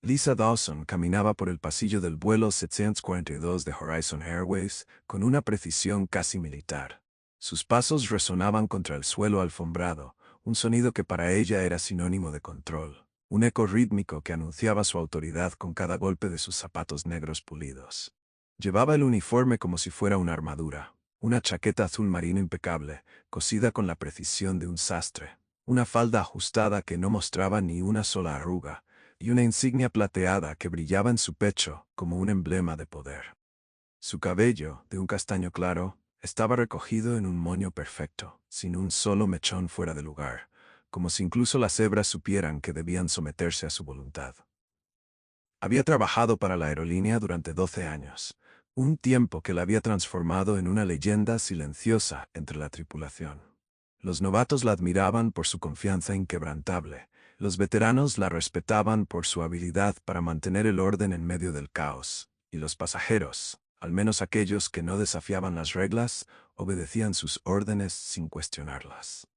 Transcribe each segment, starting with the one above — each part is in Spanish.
Lisa Dawson caminaba por el pasillo del vuelo 742 de Horizon Airways con una precisión casi militar. Sus pasos resonaban contra el suelo alfombrado, un sonido que para ella era sinónimo de control, un eco rítmico que anunciaba su autoridad con cada golpe de sus zapatos negros pulidos. Llevaba el uniforme como si fuera una armadura, una chaqueta azul marino impecable, cosida con la precisión de un sastre, una falda ajustada que no mostraba ni una sola arruga, y una insignia plateada que brillaba en su pecho como un emblema de poder. Su cabello, de un castaño claro, estaba recogido en un moño perfecto, sin un solo mechón fuera de lugar, como si incluso las hebras supieran que debían someterse a su voluntad. Había trabajado para la aerolínea durante 12 años, un tiempo que la había transformado en una leyenda silenciosa entre la tripulación. Los novatos la admiraban por su confianza inquebrantable, los veteranos la respetaban por su habilidad para mantener el orden en medio del caos, y los pasajeros, al menos aquellos que no desafiaban las reglas, obedecían sus órdenes sin cuestionarlas.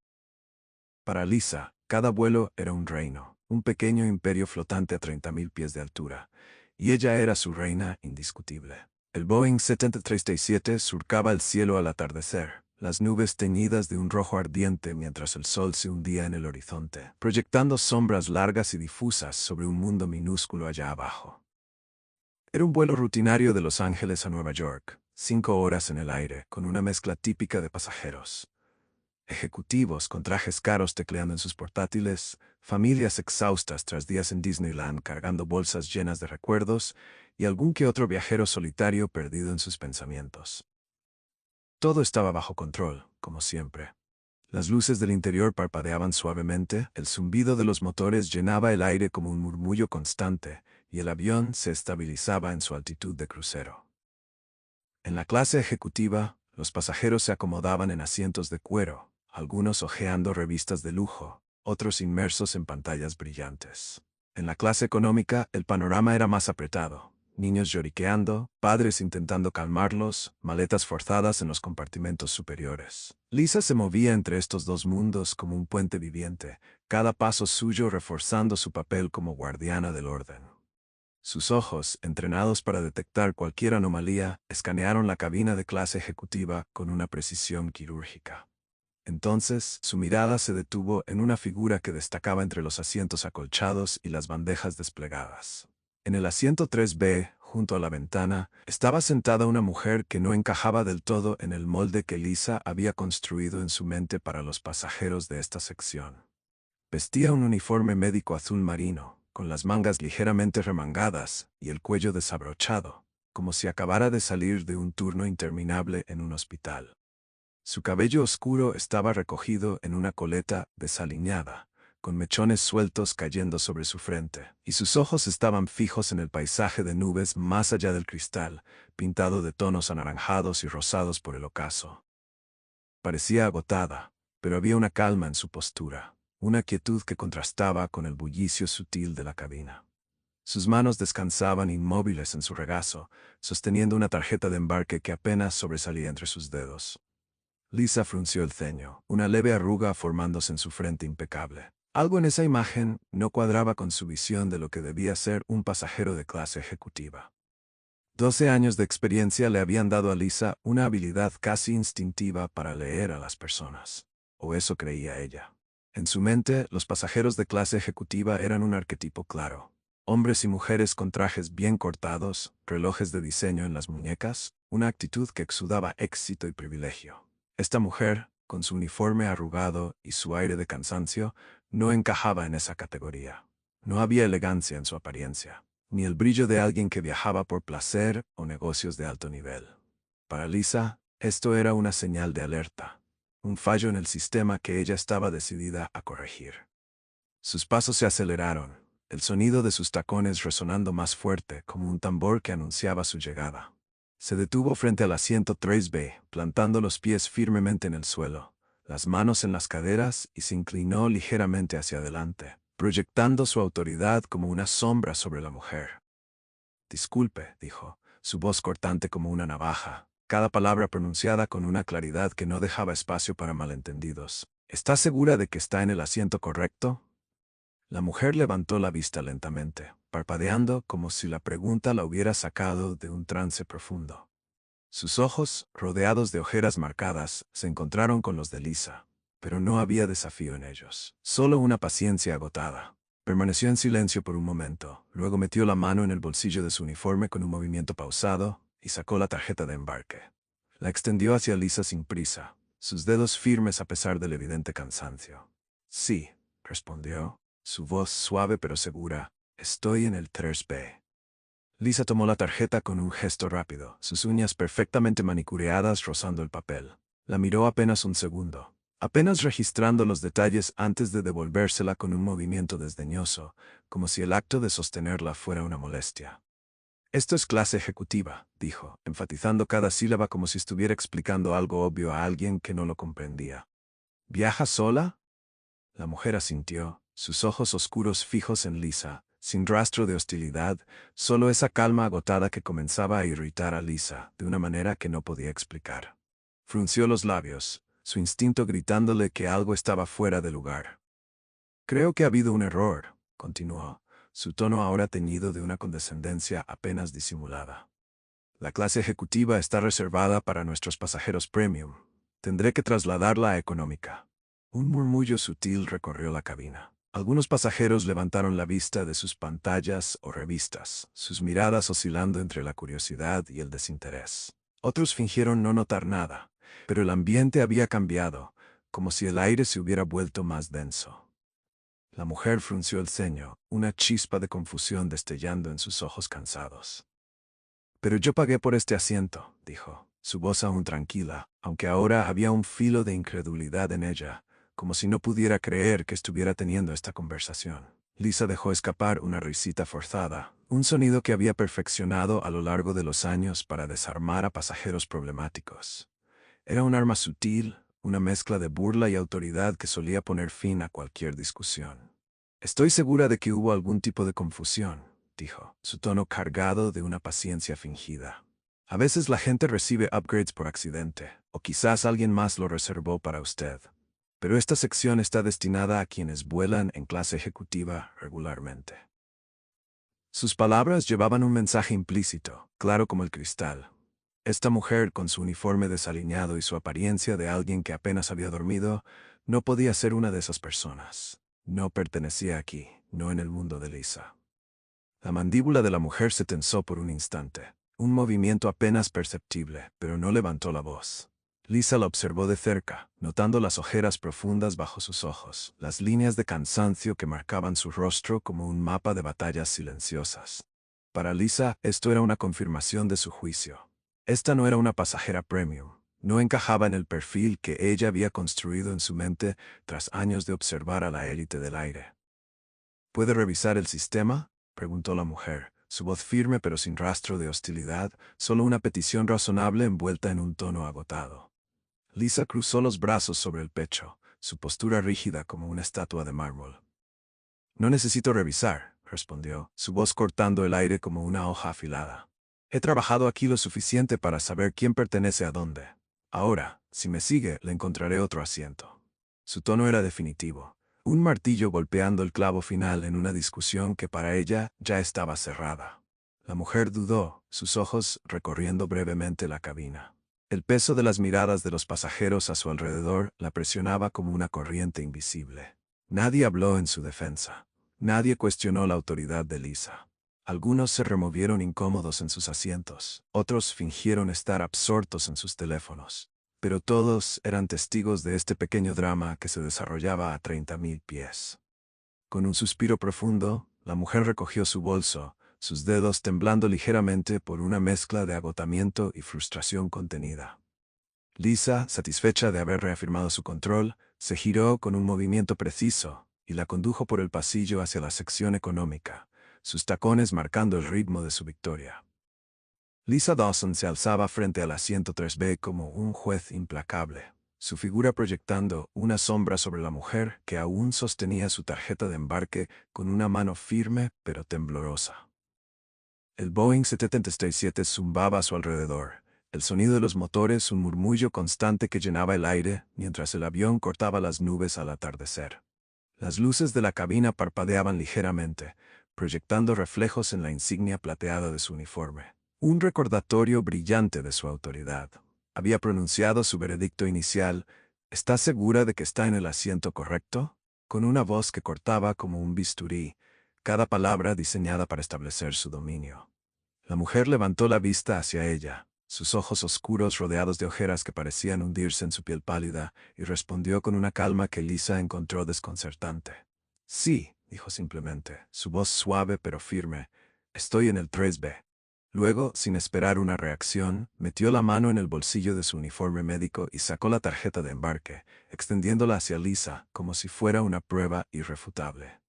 Para Lisa, cada vuelo era un reino, un pequeño imperio flotante a 30.000 pies de altura, y ella era su reina indiscutible. El Boeing 737 surcaba el cielo al atardecer, las nubes teñidas de un rojo ardiente mientras el sol se hundía en el horizonte, proyectando sombras largas y difusas sobre un mundo minúsculo allá abajo. Era un vuelo rutinario de Los Ángeles a Nueva York, 5 horas en el aire, con una mezcla típica de pasajeros. Ejecutivos con trajes caros tecleando en sus portátiles, familias exhaustas tras días en Disneyland cargando bolsas llenas de recuerdos, y algún que otro viajero solitario perdido en sus pensamientos. Todo estaba bajo control, como siempre. Las luces del interior parpadeaban suavemente, el zumbido de los motores llenaba el aire como un murmullo constante, y el avión se estabilizaba en su altitud de crucero. En la clase ejecutiva, los pasajeros se acomodaban en asientos de cuero, algunos hojeando revistas de lujo, otros inmersos en pantallas brillantes. En la clase económica, el panorama era más apretado. Niños lloriqueando, padres intentando calmarlos, maletas forzadas en los compartimentos superiores. Lisa se movía entre estos dos mundos como un puente viviente, cada paso suyo reforzando su papel como guardiana del orden. Sus ojos, entrenados para detectar cualquier anomalía, escanearon la cabina de clase ejecutiva con una precisión quirúrgica. Entonces, su mirada se detuvo en una figura que destacaba entre los asientos acolchados y las bandejas desplegadas. En el asiento 3B, junto a la ventana, estaba sentada una mujer que no encajaba del todo en el molde que Lisa había construido en su mente para los pasajeros de esta sección. Vestía un uniforme médico azul marino, con las mangas ligeramente remangadas y el cuello desabrochado, como si acabara de salir de un turno interminable en un hospital. Su cabello oscuro estaba recogido en una coleta desaliñada, con mechones sueltos cayendo sobre su frente, y sus ojos estaban fijos en el paisaje de nubes más allá del cristal, pintado de tonos anaranjados y rosados por el ocaso. Parecía agotada, pero había una calma en su postura, una quietud que contrastaba con el bullicio sutil de la cabina. Sus manos descansaban inmóviles en su regazo, sosteniendo una tarjeta de embarque que apenas sobresalía entre sus dedos. Lisa frunció el ceño, una leve arruga formándose en su frente impecable. Algo en esa imagen no cuadraba con su visión de lo que debía ser un pasajero de clase ejecutiva. 12 años de experiencia le habían dado a Lisa una habilidad casi instintiva para leer a las personas. O eso creía ella. En su mente, los pasajeros de clase ejecutiva eran un arquetipo claro. Hombres y mujeres con trajes bien cortados, relojes de diseño en las muñecas, una actitud que exudaba éxito y privilegio. Esta mujer, con su uniforme arrugado y su aire de cansancio, no encajaba en esa categoría. No había elegancia en su apariencia, ni el brillo de alguien que viajaba por placer o negocios de alto nivel. Para Lisa, esto era una señal de alerta, un fallo en el sistema que ella estaba decidida a corregir. Sus pasos se aceleraron, el sonido de sus tacones resonando más fuerte como un tambor que anunciaba su llegada. Se detuvo frente al asiento 3B, plantando los pies firmemente en el suelo, las manos en las caderas y se inclinó ligeramente hacia adelante, proyectando su autoridad como una sombra sobre la mujer. «Disculpe», dijo, su voz cortante como una navaja, cada palabra pronunciada con una claridad que no dejaba espacio para malentendidos. «¿Está segura de que está en el asiento correcto?» La mujer levantó la vista lentamente, parpadeando como si la pregunta la hubiera sacado de un trance profundo. Sus ojos, rodeados de ojeras marcadas, se encontraron con los de Lisa, pero no había desafío en ellos, solo una paciencia agotada. Permaneció en silencio por un momento, luego metió la mano en el bolsillo de su uniforme con un movimiento pausado y sacó la tarjeta de embarque. La extendió hacia Lisa sin prisa, sus dedos firmes a pesar del evidente cansancio. Sí, respondió, su voz suave pero segura, estoy en el 3B. Lisa tomó la tarjeta con un gesto rápido, sus uñas perfectamente manicureadas rozando el papel. La miró apenas un segundo, apenas registrando los detalles antes de devolvérsela con un movimiento desdeñoso, como si el acto de sostenerla fuera una molestia. Esto es clase ejecutiva, dijo, enfatizando cada sílaba como si estuviera explicando algo obvio a alguien que no lo comprendía. ¿Viaja sola? La mujer asintió, sus ojos oscuros fijos en Lisa, sin rastro de hostilidad, solo esa calma agotada que comenzaba a irritar a Lisa de una manera que no podía explicar. Frunció los labios, su instinto gritándole que algo estaba fuera de lugar. Creo que ha habido un error, continuó, su tono ahora teñido de una condescendencia apenas disimulada. La clase ejecutiva está reservada para nuestros pasajeros premium. Tendré que trasladarla a económica. Un murmullo sutil recorrió la cabina. Algunos pasajeros levantaron la vista de sus pantallas o revistas, sus miradas oscilando entre la curiosidad y el desinterés. Otros fingieron no notar nada, pero el ambiente había cambiado, como si el aire se hubiera vuelto más denso. La mujer frunció el ceño, una chispa de confusión destellando en sus ojos cansados. Pero yo pagué por este asiento, dijo, su voz aún tranquila, aunque ahora había un filo de incredulidad en ella, como si no pudiera creer que estuviera teniendo esta conversación. Lisa dejó escapar una risita forzada, un sonido que había perfeccionado a lo largo de los años para desarmar a pasajeros problemáticos. Era un arma sutil, una mezcla de burla y autoridad que solía poner fin a cualquier discusión. Estoy segura de que hubo algún tipo de confusión, dijo, su tono cargado de una paciencia fingida. A veces la gente recibe upgrades por accidente, o quizás alguien más lo reservó para usted. Pero esta sección está destinada a quienes vuelan en clase ejecutiva regularmente. Sus palabras llevaban un mensaje implícito, claro como el cristal. Esta mujer, con su uniforme desaliñado y su apariencia de alguien que apenas había dormido, no podía ser una de esas personas. No pertenecía aquí, no en el mundo de Lisa. La mandíbula de la mujer se tensó por un instante, un movimiento apenas perceptible, pero no levantó la voz. Lisa la observó de cerca, notando las ojeras profundas bajo sus ojos, las líneas de cansancio que marcaban su rostro como un mapa de batallas silenciosas. Para Lisa, esto era una confirmación de su juicio. Esta no era una pasajera premium, no encajaba en el perfil que ella había construido en su mente tras años de observar a la élite del aire. ¿Puede revisar el sistema?, preguntó la mujer, su voz firme pero sin rastro de hostilidad, solo una petición razonable envuelta en un tono agotado. Lisa cruzó los brazos sobre el pecho, su postura rígida como una estatua de mármol. No necesito revisar, respondió, su voz cortando el aire como una hoja afilada. He trabajado aquí lo suficiente para saber quién pertenece a dónde. Ahora, si me sigue, le encontraré otro asiento. Su tono era definitivo, un martillo golpeando el clavo final en una discusión que para ella ya estaba cerrada. La mujer dudó, sus ojos recorriendo brevemente la cabina. El peso de las miradas de los pasajeros a su alrededor la presionaba como una corriente invisible. Nadie habló en su defensa. Nadie cuestionó la autoridad de Lisa. Algunos se removieron incómodos en sus asientos, otros fingieron estar absortos en sus teléfonos. Pero todos eran testigos de este pequeño drama que se desarrollaba a 30.000 pies. Con un suspiro profundo, la mujer recogió su bolso, sus dedos temblando ligeramente por una mezcla de agotamiento y frustración contenida. Lisa, satisfecha de haber reafirmado su control, se giró con un movimiento preciso y la condujo por el pasillo hacia la sección económica, sus tacones marcando el ritmo de su victoria. Lisa Dawson se alzaba frente al asiento 3B como un juez implacable, su figura proyectando una sombra sobre la mujer que aún sostenía su tarjeta de embarque con una mano firme pero temblorosa. El Boeing 737 zumbaba a su alrededor, el sonido de los motores un murmullo constante que llenaba el aire mientras el avión cortaba las nubes al atardecer. Las luces de la cabina parpadeaban ligeramente, proyectando reflejos en la insignia plateada de su uniforme. Un recordatorio brillante de su autoridad. Había pronunciado su veredicto inicial: ¿Está segura de que está en el asiento correcto? Con una voz que cortaba como un bisturí, cada palabra diseñada para establecer su dominio. La mujer levantó la vista hacia ella, sus ojos oscuros rodeados de ojeras que parecían hundirse en su piel pálida, y respondió con una calma que Lisa encontró desconcertante. Sí, dijo simplemente, su voz suave pero firme. Estoy en el 3B. Luego, sin esperar una reacción, metió la mano en el bolsillo de su uniforme médico y sacó la tarjeta de embarque, extendiéndola hacia Lisa como si fuera una prueba irrefutable.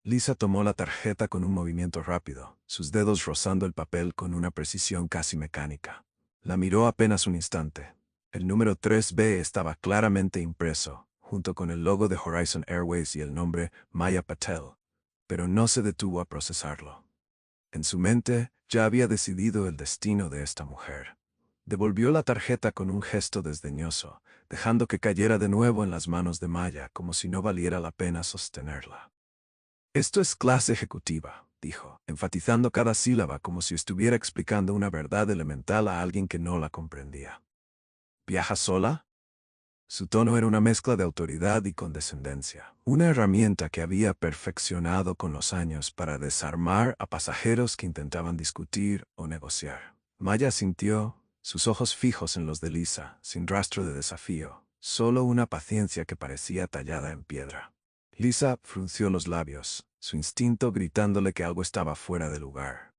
Lisa tomó la tarjeta con un movimiento rápido, sus dedos rozando el papel con una precisión casi mecánica. La miró apenas un instante. El número 3B estaba claramente impreso, junto con el logo de Horizon Airways y el nombre Maya Patel, pero no se detuvo a procesarlo. En su mente ya había decidido el destino de esta mujer. Devolvió la tarjeta con un gesto desdeñoso, dejando que cayera de nuevo en las manos de Maya como si no valiera la pena sostenerla. Esto es clase ejecutiva, dijo, enfatizando cada sílaba como si estuviera explicando una verdad elemental a alguien que no la comprendía. ¿Viaja sola? Su tono era una mezcla de autoridad y condescendencia, una herramienta que había perfeccionado con los años para desarmar a pasajeros que intentaban discutir o negociar. Maya sintió, sus ojos fijos en los de Lisa, sin rastro de desafío, solo una paciencia que parecía tallada en piedra. Lisa frunció los labios, su instinto gritándole que algo estaba fuera de lugar.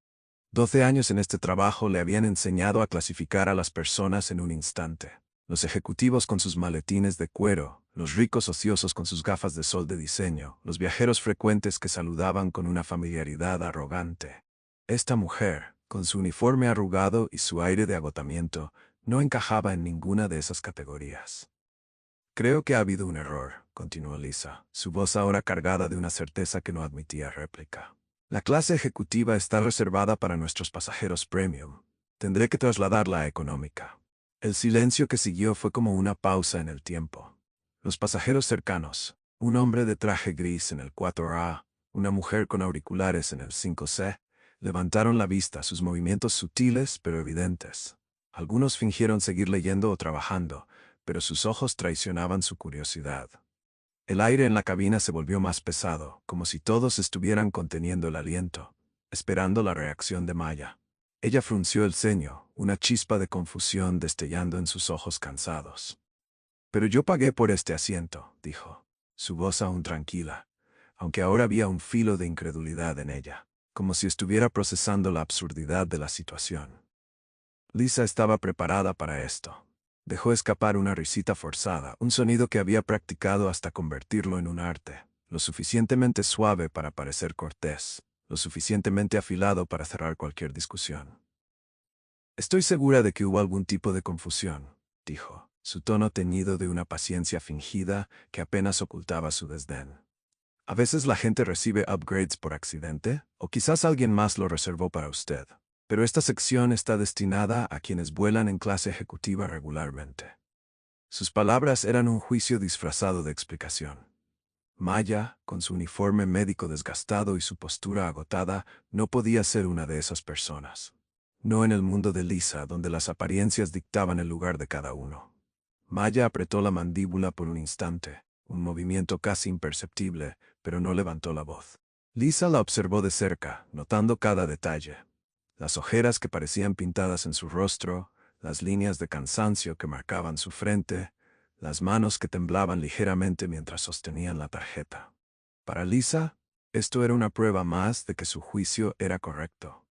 12 años en este trabajo le habían enseñado a clasificar a las personas en un instante. Los ejecutivos con sus maletines de cuero, los ricos ociosos con sus gafas de sol de diseño, los viajeros frecuentes que saludaban con una familiaridad arrogante. Esta mujer, con su uniforme arrugado y su aire de agotamiento, no encajaba en ninguna de esas categorías. Creo que ha habido un error, continuó Lisa, su voz ahora cargada de una certeza que no admitía réplica. La clase ejecutiva está reservada para nuestros pasajeros premium. Tendré que trasladarla a económica. El silencio que siguió fue como una pausa en el tiempo. Los pasajeros cercanos, un hombre de traje gris en el 4A, una mujer con auriculares en el 5C, levantaron la vista, sus movimientos sutiles pero evidentes. Algunos fingieron seguir leyendo o trabajando, pero sus ojos traicionaban su curiosidad. El aire en la cabina se volvió más pesado, como si todos estuvieran conteniendo el aliento, esperando la reacción de Maya. Ella frunció el ceño, una chispa de confusión destellando en sus ojos cansados. Pero yo pagué por este asiento, dijo, su voz aún tranquila, aunque ahora había un filo de incredulidad en ella, como si estuviera procesando la absurdidad de la situación. Lisa estaba preparada para esto. Dejó escapar una risita forzada, un sonido que había practicado hasta convertirlo en un arte, lo suficientemente suave para parecer cortés, lo suficientemente afilado para cerrar cualquier discusión. Estoy segura de que hubo algún tipo de confusión, dijo, su tono teñido de una paciencia fingida que apenas ocultaba su desdén. A veces la gente recibe upgrades por accidente, o quizás alguien más lo reservó para usted. Pero esta sección está destinada a quienes vuelan en clase ejecutiva regularmente. Sus palabras eran un juicio disfrazado de explicación. Maya, con su uniforme médico desgastado y su postura agotada, no podía ser una de esas personas. No en el mundo de Lisa, donde las apariencias dictaban el lugar de cada uno. Maya apretó la mandíbula por un instante, un movimiento casi imperceptible, pero no levantó la voz. Lisa la observó de cerca, notando cada detalle. Las ojeras que parecían pintadas en su rostro, las líneas de cansancio que marcaban su frente, las manos que temblaban ligeramente mientras sostenían la tarjeta. Para Lisa, esto era una prueba más de que su juicio era correcto.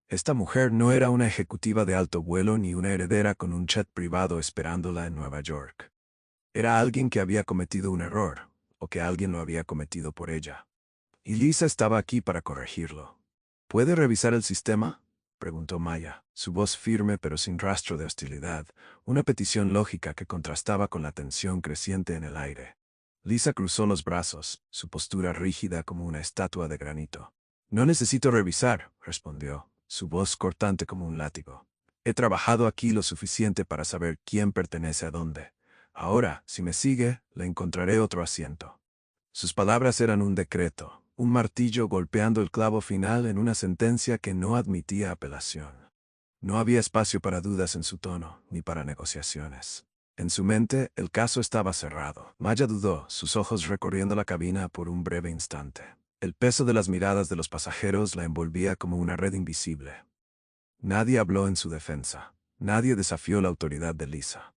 Esta mujer no era una ejecutiva de alto vuelo ni una heredera con un jet privado esperándola en Nueva York. Era alguien que había cometido un error, o que alguien lo había cometido por ella. Y Lisa estaba aquí para corregirlo. ¿Puede revisar el sistema?, preguntó Maya, su voz firme pero sin rastro de hostilidad, una petición lógica que contrastaba con la tensión creciente en el aire. Lisa cruzó los brazos, su postura rígida como una estatua de granito. No necesito revisar, respondió, su voz cortante como un látigo. He trabajado aquí lo suficiente para saber quién pertenece a dónde. Ahora, si me sigue, le encontraré otro asiento. Sus palabras eran un decreto, un martillo golpeando el clavo final en una sentencia que no admitía apelación. No había espacio para dudas en su tono, ni para negociaciones. En su mente, el caso estaba cerrado. Maya dudó, sus ojos recorriendo la cabina por un breve instante. El peso de las miradas de los pasajeros la envolvía como una red invisible. Nadie habló en su defensa. Nadie desafió la autoridad de Lisa.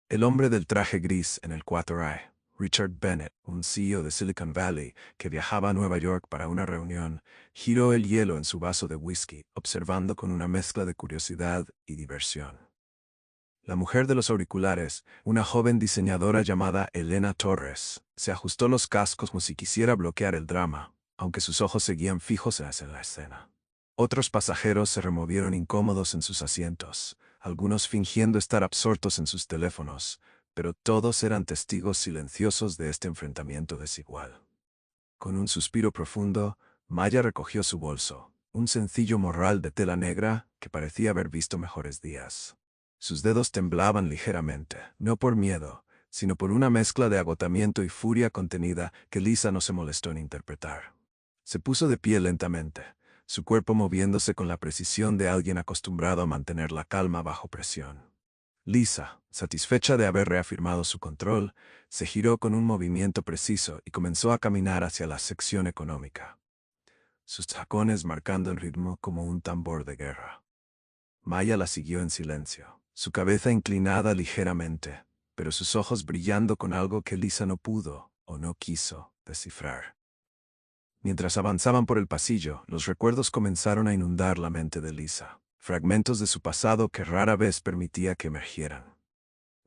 El hombre del traje gris en el 4A, Richard Bennett, un CEO de Silicon Valley que viajaba a Nueva York para una reunión, giró el hielo en su vaso de whisky, observando con una mezcla de curiosidad y diversión. La mujer de los auriculares, una joven diseñadora llamada Elena Torres, se ajustó los cascos como si quisiera bloquear el drama, aunque sus ojos seguían fijos hacia la escena. Otros pasajeros se removieron incómodos en sus asientos, algunos fingiendo estar absortos en sus teléfonos, pero todos eran testigos silenciosos de este enfrentamiento desigual. Con un suspiro profundo, Maya recogió su bolso, un sencillo morral de tela negra que parecía haber visto mejores días. Sus dedos temblaban ligeramente, no por miedo, sino por una mezcla de agotamiento y furia contenida que Lisa no se molestó en interpretar. Se puso de pie lentamente, su cuerpo moviéndose con la precisión de alguien acostumbrado a mantener la calma bajo presión. Lisa, satisfecha de haber reafirmado su control, se giró con un movimiento preciso y comenzó a caminar hacia la sección económica, sus tacones marcando el ritmo como un tambor de guerra. Maya la siguió en silencio, su cabeza inclinada ligeramente, pero sus ojos brillando con algo que Lisa no pudo, o no quiso, descifrar. Mientras avanzaban por el pasillo, los recuerdos comenzaron a inundar la mente de Lisa, fragmentos de su pasado que rara vez permitía que emergieran.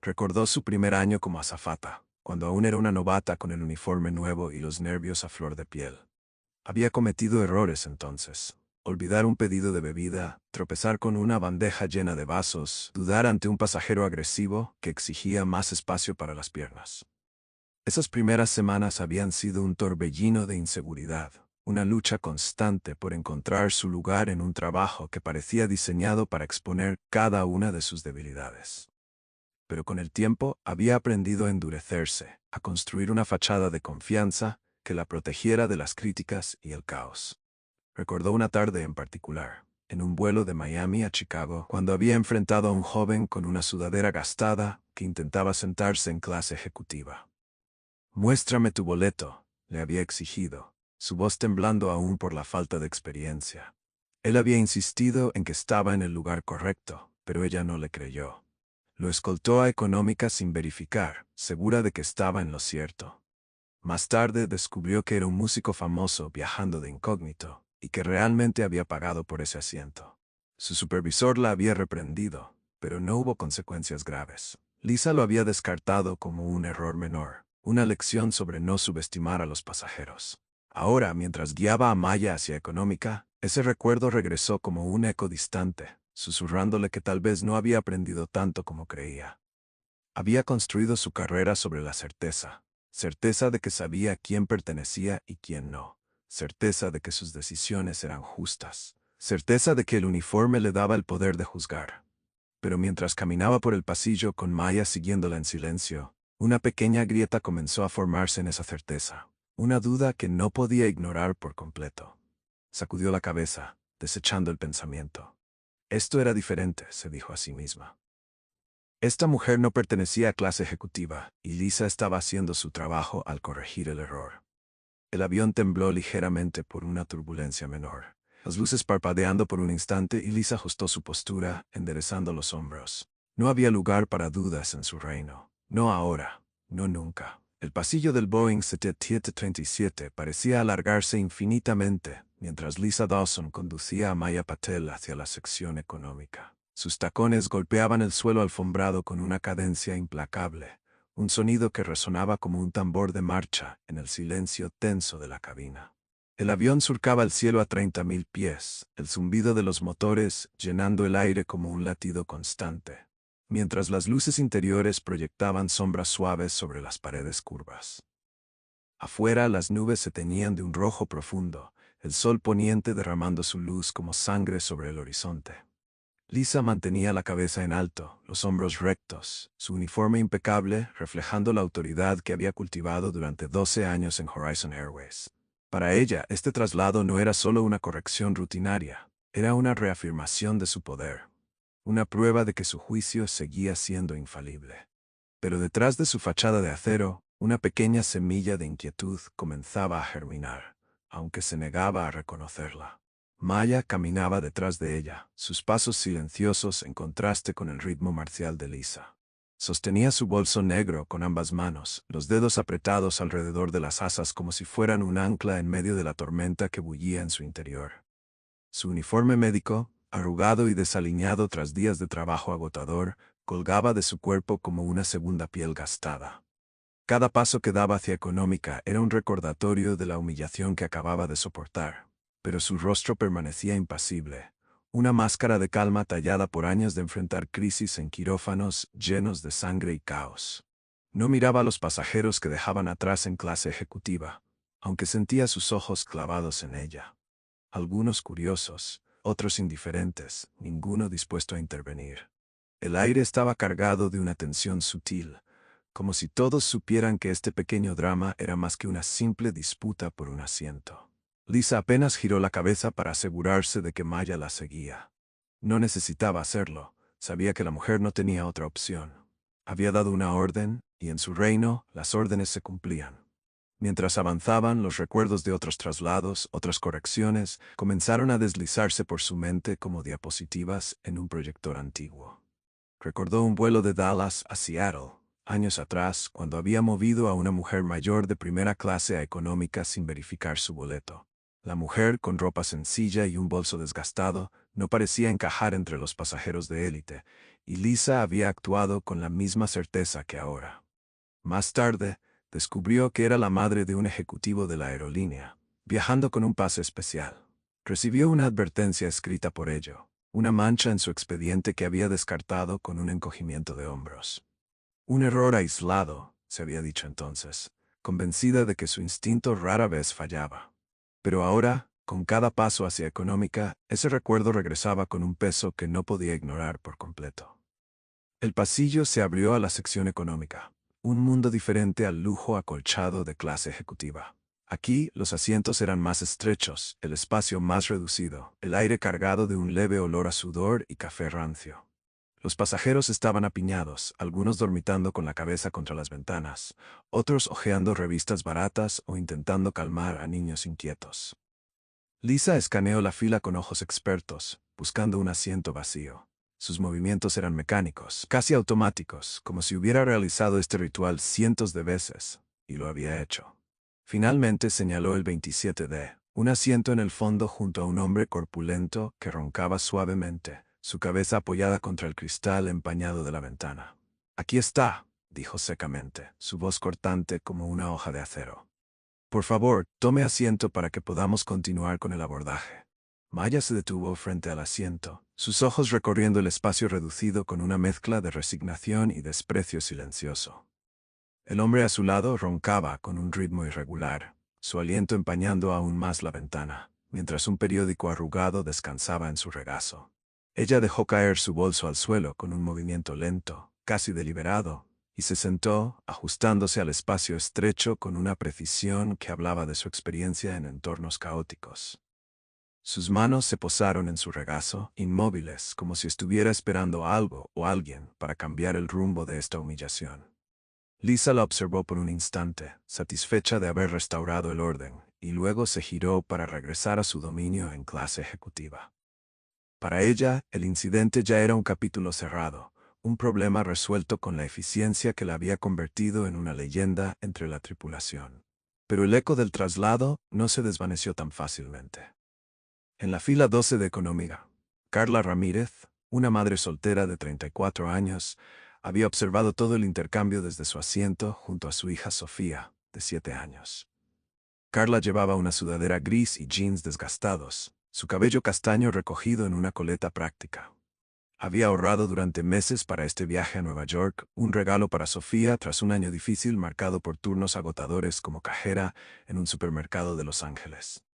Recordó su primer año como azafata, cuando aún era una novata con el uniforme nuevo y los nervios a flor de piel. Había cometido errores entonces. Olvidar un pedido de bebida, tropezar con una bandeja llena de vasos, dudar ante un pasajero agresivo que exigía más espacio para las piernas. Esas primeras semanas habían sido un torbellino de inseguridad, una lucha constante por encontrar su lugar en un trabajo que parecía diseñado para exponer cada una de sus debilidades. Pero con el tiempo había aprendido a endurecerse, a construir una fachada de confianza que la protegiera de las críticas y el caos. Recordó una tarde en particular, en un vuelo de Miami a Chicago, cuando había enfrentado a un joven con una sudadera gastada que intentaba sentarse en clase ejecutiva. «Muéstrame tu boleto», le había exigido, su voz temblando aún por la falta de experiencia. Él había insistido en que estaba en el lugar correcto, pero ella no le creyó. Lo escoltó a Económica sin verificar, segura de que estaba en lo cierto. Más tarde descubrió que era un músico famoso viajando de incógnito, y que realmente había pagado por ese asiento. Su supervisor la había reprendido, pero no hubo consecuencias graves. Lisa lo había descartado como un error menor, una lección sobre no subestimar a los pasajeros. Ahora, mientras guiaba a Maya hacia Económica, ese recuerdo regresó como un eco distante, susurrándole que tal vez no había aprendido tanto como creía. Había construido su carrera sobre la certeza de que sabía a quién pertenecía y quién no, certeza de que sus decisiones eran justas, certeza de que el uniforme le daba el poder de juzgar. Pero mientras caminaba por el pasillo con Maya siguiéndola en silencio, una pequeña grieta comenzó a formarse en esa certeza, una duda que no podía ignorar por completo. Sacudió la cabeza, desechando el pensamiento. Esto era diferente, se dijo a sí misma. Esta mujer no pertenecía a clase ejecutiva, y Lisa estaba haciendo su trabajo al corregir el error. El avión tembló ligeramente por una turbulencia menor, las luces parpadeando por un instante y Lisa ajustó su postura, enderezando los hombros. No había lugar para dudas en su reino. No ahora, no nunca. El pasillo del Boeing 737 parecía alargarse infinitamente, mientras Lisa Dawson conducía a Maya Patel hacia la sección económica. Sus tacones golpeaban el suelo alfombrado con una cadencia implacable, un sonido que resonaba como un tambor de marcha en el silencio tenso de la cabina. El avión surcaba el cielo a 30.000 pies, el zumbido de los motores llenando el aire como un latido constante, mientras las luces interiores proyectaban sombras suaves sobre las paredes curvas. Afuera las nubes se teñían de un rojo profundo, el sol poniente derramando su luz como sangre sobre el horizonte. Lisa mantenía la cabeza en alto, los hombros rectos, su uniforme impecable, reflejando la autoridad que había cultivado durante 12 años en Horizon Airways. Para ella, este traslado no era solo una corrección rutinaria, era una reafirmación de su poder, una prueba de que su juicio seguía siendo infalible. Pero detrás de su fachada de acero, una pequeña semilla de inquietud comenzaba a germinar, aunque se negaba a reconocerla. Maya caminaba detrás de ella, sus pasos silenciosos en contraste con el ritmo marcial de Lisa. Sostenía su bolso negro con ambas manos, los dedos apretados alrededor de las asas como si fueran un ancla en medio de la tormenta que bullía en su interior. Su uniforme médico, arrugado y desaliñado tras días de trabajo agotador, colgaba de su cuerpo como una segunda piel gastada. Cada paso que daba hacia Económica era un recordatorio de la humillación que acababa de soportar, pero su rostro permanecía impasible, una máscara de calma tallada por años de enfrentar crisis en quirófanos llenos de sangre y caos. No miraba a los pasajeros que dejaban atrás en clase ejecutiva, aunque sentía sus ojos clavados en ella. Algunos curiosos, otros indiferentes, ninguno dispuesto a intervenir. El aire estaba cargado de una tensión sutil, como si todos supieran que este pequeño drama era más que una simple disputa por un asiento. Lisa apenas giró la cabeza para asegurarse de que Maya la seguía. No necesitaba hacerlo, sabía que la mujer no tenía otra opción. Había dado una orden, y en su reino las órdenes se cumplían. Mientras avanzaban, los recuerdos de otros traslados, otras correcciones, comenzaron a deslizarse por su mente como diapositivas en un proyector antiguo. Recordó un vuelo de Dallas a Seattle, años atrás, cuando había movido a una mujer mayor de primera clase a económica sin verificar su boleto. La mujer, con ropa sencilla y un bolso desgastado, no parecía encajar entre los pasajeros de élite, y Lisa había actuado con la misma certeza que ahora. Más tarde, descubrió que era la madre de un ejecutivo de la aerolínea, viajando con un pase especial. Recibió una advertencia escrita por ello, una mancha en su expediente que había descartado con un encogimiento de hombros. Un error aislado, se había dicho entonces, convencida de que su instinto rara vez fallaba. Pero ahora, con cada paso hacia Económica, ese recuerdo regresaba con un peso que no podía ignorar por completo. El pasillo se abrió a la sección económica, un mundo diferente al lujo acolchado de clase ejecutiva. Aquí, los asientos eran más estrechos, el espacio más reducido, el aire cargado de un leve olor a sudor y café rancio. Los pasajeros estaban apiñados, algunos dormitando con la cabeza contra las ventanas, otros hojeando revistas baratas o intentando calmar a niños inquietos. Lisa escaneó la fila con ojos expertos, buscando un asiento vacío. Sus movimientos eran mecánicos, casi automáticos, como si hubiera realizado este ritual cientos de veces, y lo había hecho. Finalmente señaló el 27D, un asiento en el fondo junto a un hombre corpulento que roncaba suavemente, su cabeza apoyada contra el cristal empañado de la ventana. «Aquí está», dijo secamente, su voz cortante como una hoja de acero. «Por favor, tome asiento para que podamos continuar con el abordaje». Maya se detuvo frente al asiento, sus ojos recorriendo el espacio reducido con una mezcla de resignación y desprecio silencioso. El hombre a su lado roncaba con un ritmo irregular, su aliento empañando aún más la ventana, mientras un periódico arrugado descansaba en su regazo. Ella dejó caer su bolso al suelo con un movimiento lento, casi deliberado, y se sentó, ajustándose al espacio estrecho con una precisión que hablaba de su experiencia en entornos caóticos. Sus manos se posaron en su regazo, inmóviles, como si estuviera esperando algo o alguien para cambiar el rumbo de esta humillación. Lisa la observó por un instante, satisfecha de haber restaurado el orden, y luego se giró para regresar a su dominio en clase ejecutiva. Para ella, el incidente ya era un capítulo cerrado, un problema resuelto con la eficiencia que la había convertido en una leyenda entre la tripulación. Pero el eco del traslado no se desvaneció tan fácilmente. En la fila 12 de Económica, Carla Ramírez, una madre soltera de 34 años, había observado todo el intercambio desde su asiento junto a su hija Sofía, de 7 años. Carla llevaba una sudadera gris y jeans desgastados, su cabello castaño recogido en una coleta práctica. Había ahorrado durante meses para este viaje a Nueva York, un regalo para Sofía tras un año difícil marcado por turnos agotadores como cajera en un supermercado de Los Ángeles.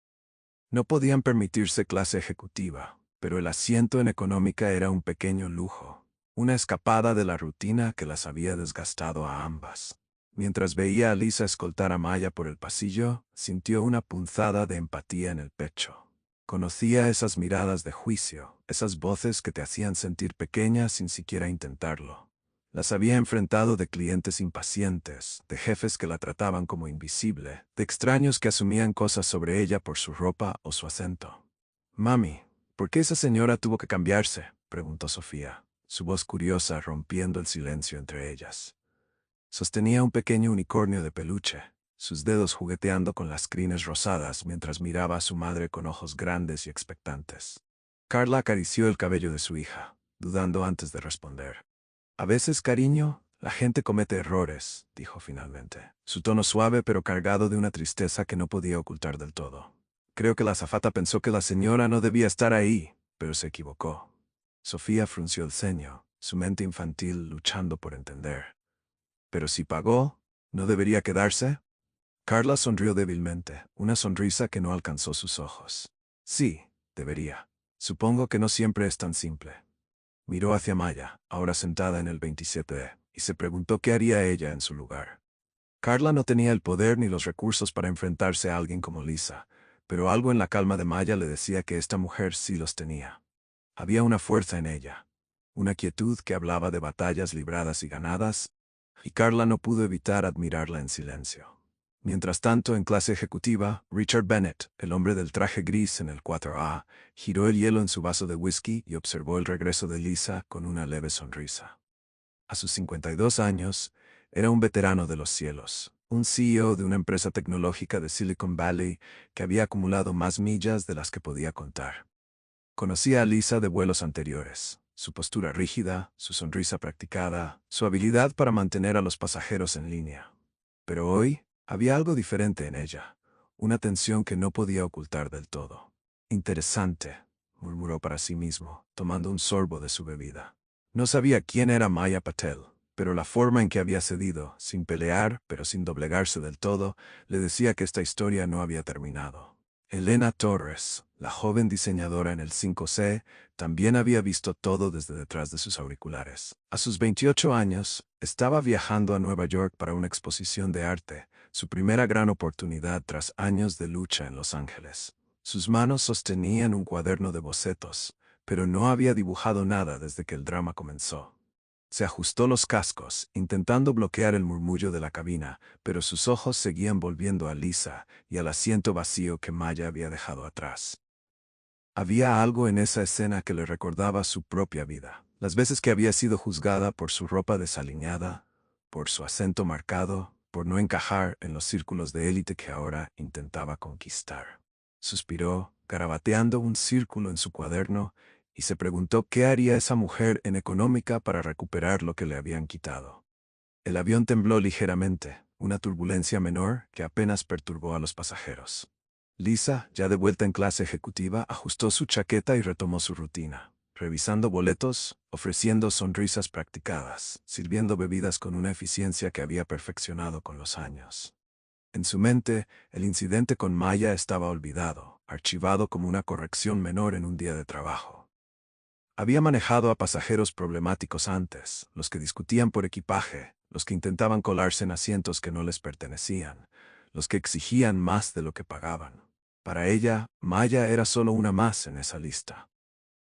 No podían permitirse clase ejecutiva, pero el asiento en económica era un pequeño lujo, una escapada de la rutina que las había desgastado a ambas. Mientras veía a Lisa escoltar a Maya por el pasillo, sintió una punzada de empatía en el pecho. Conocía esas miradas de juicio, esas voces que te hacían sentir pequeña sin siquiera intentarlo. Las había enfrentado de clientes impacientes, de jefes que la trataban como invisible, de extraños que asumían cosas sobre ella por su ropa o su acento. «Mami, ¿por qué esa señora tuvo que cambiarse?», preguntó Sofía, su voz curiosa rompiendo el silencio entre ellas. Sostenía un pequeño unicornio de peluche, sus dedos jugueteando con las crines rosadas mientras miraba a su madre con ojos grandes y expectantes. Carla acarició el cabello de su hija, dudando antes de responder. «A veces, cariño, la gente comete errores», dijo finalmente, su tono suave pero cargado de una tristeza que no podía ocultar del todo. «Creo que la azafata pensó que la señora no debía estar ahí, pero se equivocó». Sofía frunció el ceño, su mente infantil luchando por entender. «¿Pero si pagó, no debería quedarse?». Carla sonrió débilmente, una sonrisa que no alcanzó sus ojos. «Sí, debería. Supongo que no siempre es tan simple». Miró hacia Maya, ahora sentada en el 27E, y se preguntó qué haría ella en su lugar. Carla no tenía el poder ni los recursos para enfrentarse a alguien como Lisa, pero algo en la calma de Maya le decía que esta mujer sí los tenía. Había una fuerza en ella, una quietud que hablaba de batallas libradas y ganadas, y Carla no pudo evitar admirarla en silencio. Mientras tanto, en clase ejecutiva, Richard Bennett, el hombre del traje gris en el 4A, giró el hielo en su vaso de whisky y observó el regreso de Lisa con una leve sonrisa. A sus 52 años, era un veterano de los cielos, un CEO de una empresa tecnológica de Silicon Valley que había acumulado más millas de las que podía contar. Conocía a Lisa de vuelos anteriores, su postura rígida, su sonrisa practicada, su habilidad para mantener a los pasajeros en línea. Pero hoy, había algo diferente en ella, una tensión que no podía ocultar del todo. «Interesante», murmuró para sí mismo, tomando un sorbo de su bebida. No sabía quién era Maya Patel, pero la forma en que había cedido, sin pelear, pero sin doblegarse del todo, le decía que esta historia no había terminado. Elena Torres, la joven diseñadora en el 5C, también había visto todo desde detrás de sus auriculares. A sus 28 años, estaba viajando a Nueva York para una exposición de arte, su primera gran oportunidad tras años de lucha en Los Ángeles. Sus manos sostenían un cuaderno de bocetos, pero no había dibujado nada desde que el drama comenzó. Se ajustó los cascos, intentando bloquear el murmullo de la cabina, pero sus ojos seguían volviendo a Lisa y al asiento vacío que Maya había dejado atrás. Había algo en esa escena que le recordaba su propia vida, las veces que había sido juzgada por su ropa desaliñada, por su acento marcado, por no encajar en los círculos de élite que ahora intentaba conquistar. Suspiró, garabateando un círculo en su cuaderno, y se preguntó qué haría esa mujer en económica para recuperar lo que le habían quitado. El avión tembló ligeramente, una turbulencia menor que apenas perturbó a los pasajeros. Lisa, ya de vuelta en clase ejecutiva, ajustó su chaqueta y retomó su rutina, revisando boletos, ofreciendo sonrisas practicadas, sirviendo bebidas con una eficiencia que había perfeccionado con los años. En su mente, el incidente con Maya estaba olvidado, archivado como una corrección menor en un día de trabajo. Había manejado a pasajeros problemáticos antes, los que discutían por equipaje, los que intentaban colarse en asientos que no les pertenecían, los que exigían más de lo que pagaban. Para ella, Maya era solo una más en esa lista.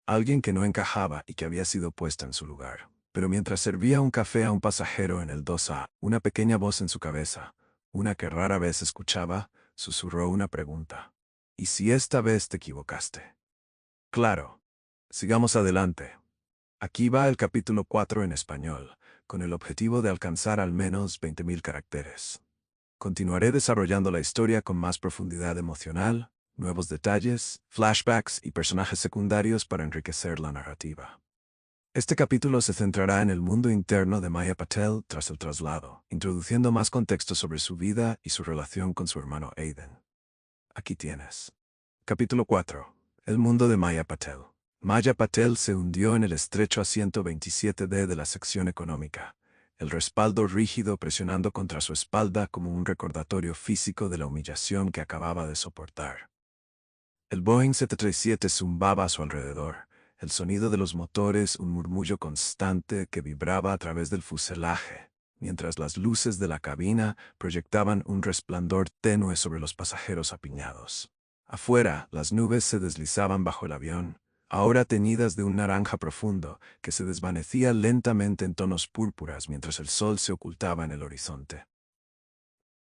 Alguien que no encajaba y que había sido puesta en su lugar. Pero mientras servía un café a un pasajero en el 2A, una pequeña voz en su cabeza, una que rara vez escuchaba, susurró una pregunta. ¿Y si esta vez te equivocaste? Claro. Sigamos adelante. Aquí va el capítulo 4 en español, con el objetivo de alcanzar al menos 20.000 caracteres. Continuaré desarrollando la historia con más profundidad emocional, nuevos detalles, flashbacks y personajes secundarios para enriquecer la narrativa. Este capítulo se centrará en el mundo interno de Maya Patel tras el traslado, introduciendo más contexto sobre su vida y su relación con su hermano Aiden. Aquí tienes. Capítulo 4. El mundo de Maya Patel. Maya Patel se hundió en el estrecho asiento 27D de la sección económica, el respaldo rígido presionando contra su espalda como un recordatorio físico de la humillación que acababa de soportar. El Boeing 737 zumbaba a su alrededor, el sonido de los motores, un murmullo constante que vibraba a través del fuselaje, mientras las luces de la cabina proyectaban un resplandor tenue sobre los pasajeros apiñados. Afuera, las nubes se deslizaban bajo el avión, ahora teñidas de un naranja profundo que se desvanecía lentamente en tonos púrpuras mientras el sol se ocultaba en el horizonte.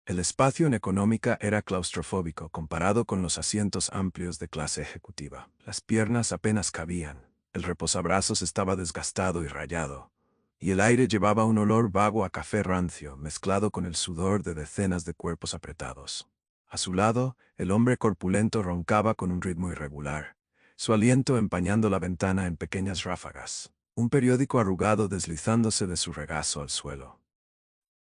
El espacio en económica era claustrofóbico comparado con los asientos amplios de clase ejecutiva. Las piernas apenas cabían, el reposabrazos estaba desgastado y rayado, y el aire llevaba un olor vago a café rancio mezclado con el sudor de decenas de cuerpos apretados. A su lado, el hombre corpulento roncaba con un ritmo irregular, su aliento empañando la ventana en pequeñas ráfagas, un periódico arrugado deslizándose de su regazo al suelo.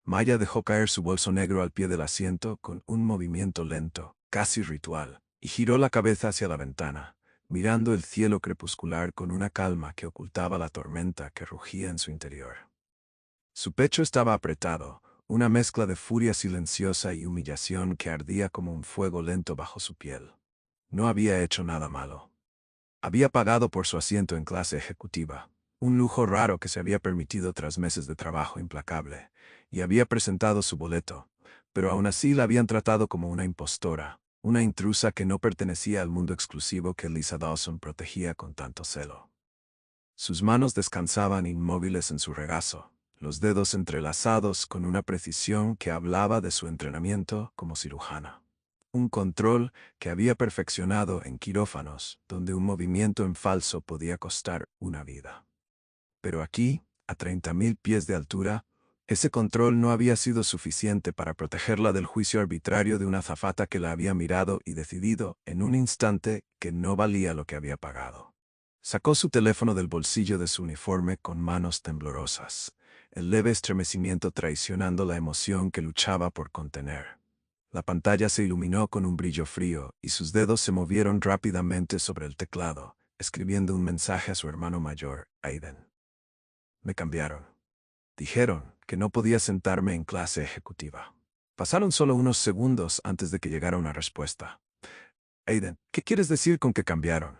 Maya dejó caer su bolso negro al pie del asiento con un movimiento lento, casi ritual, y giró la cabeza hacia la ventana, mirando el cielo crepuscular con una calma que ocultaba la tormenta que rugía en su interior. Su pecho estaba apretado, una mezcla de furia silenciosa y humillación que ardía como un fuego lento bajo su piel. No había hecho nada malo. Había pagado por su asiento en clase ejecutiva, un lujo raro que se había permitido tras meses de trabajo implacable, y había presentado su boleto, pero aún así la habían tratado como una impostora, una intrusa que no pertenecía al mundo exclusivo que Lisa Dawson protegía con tanto celo. Sus manos descansaban inmóviles en su regazo, los dedos entrelazados con una precisión que hablaba de su entrenamiento como cirujana. Un control que había perfeccionado en quirófanos, donde un movimiento en falso podía costar una vida. Pero aquí, a 30.000 pies de altura, ese control no había sido suficiente para protegerla del juicio arbitrario de una azafata que la había mirado y decidido, en un instante, que no valía lo que había pagado. Sacó su teléfono del bolsillo de su uniforme con manos temblorosas, el leve estremecimiento traicionando la emoción que luchaba por contener. La pantalla se iluminó con un brillo frío y sus dedos se movieron rápidamente sobre el teclado, escribiendo un mensaje a su hermano mayor, Aiden. Me cambiaron. Dijeron que no podía sentarme en clase ejecutiva. Pasaron solo unos segundos antes de que llegara una respuesta. Aiden, ¿qué quieres decir con que cambiaron?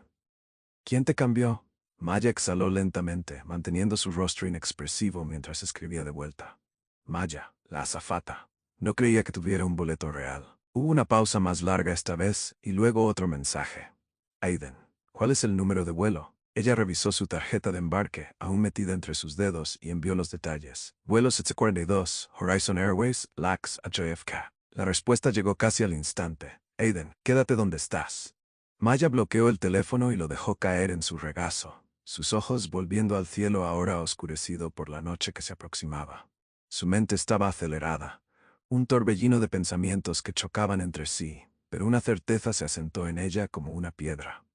¿Quién te cambió? Maya exhaló lentamente, manteniendo su rostro inexpresivo mientras escribía de vuelta. Maya, la azafata. No creía que tuviera un boleto real. Hubo una pausa más larga esta vez y luego otro mensaje. Aiden, ¿cuál es el número de vuelo? Ella revisó su tarjeta de embarque, aún metida entre sus dedos, y envió los detalles. Vuelo 742, Horizon Airways, LAX a JFK. La respuesta llegó casi al instante. Aiden, quédate donde estás. Maya bloqueó el teléfono y lo dejó caer en su regazo, sus ojos volviendo al cielo ahora oscurecido por la noche que se aproximaba. Su mente estaba acelerada, un torbellino de pensamientos que chocaban entre sí, pero una certeza se asentó en ella como una piedra.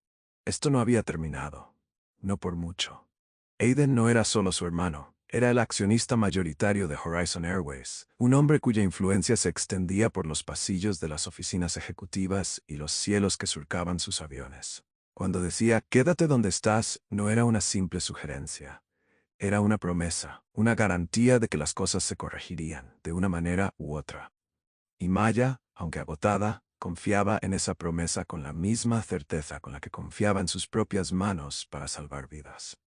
Esto no había terminado. No por mucho. Aiden no era solo su hermano, era el accionista mayoritario de Horizon Airways, un hombre cuya influencia se extendía por los pasillos de las oficinas ejecutivas y los cielos que surcaban sus aviones. Cuando decía, quédate donde estás, no era una simple sugerencia. Era una promesa, una garantía de que las cosas se corregirían, de una manera u otra. Y Maya, aunque agotada, confiaba en esa promesa con la misma certeza con la que confiaba en sus propias manos para salvar vidas.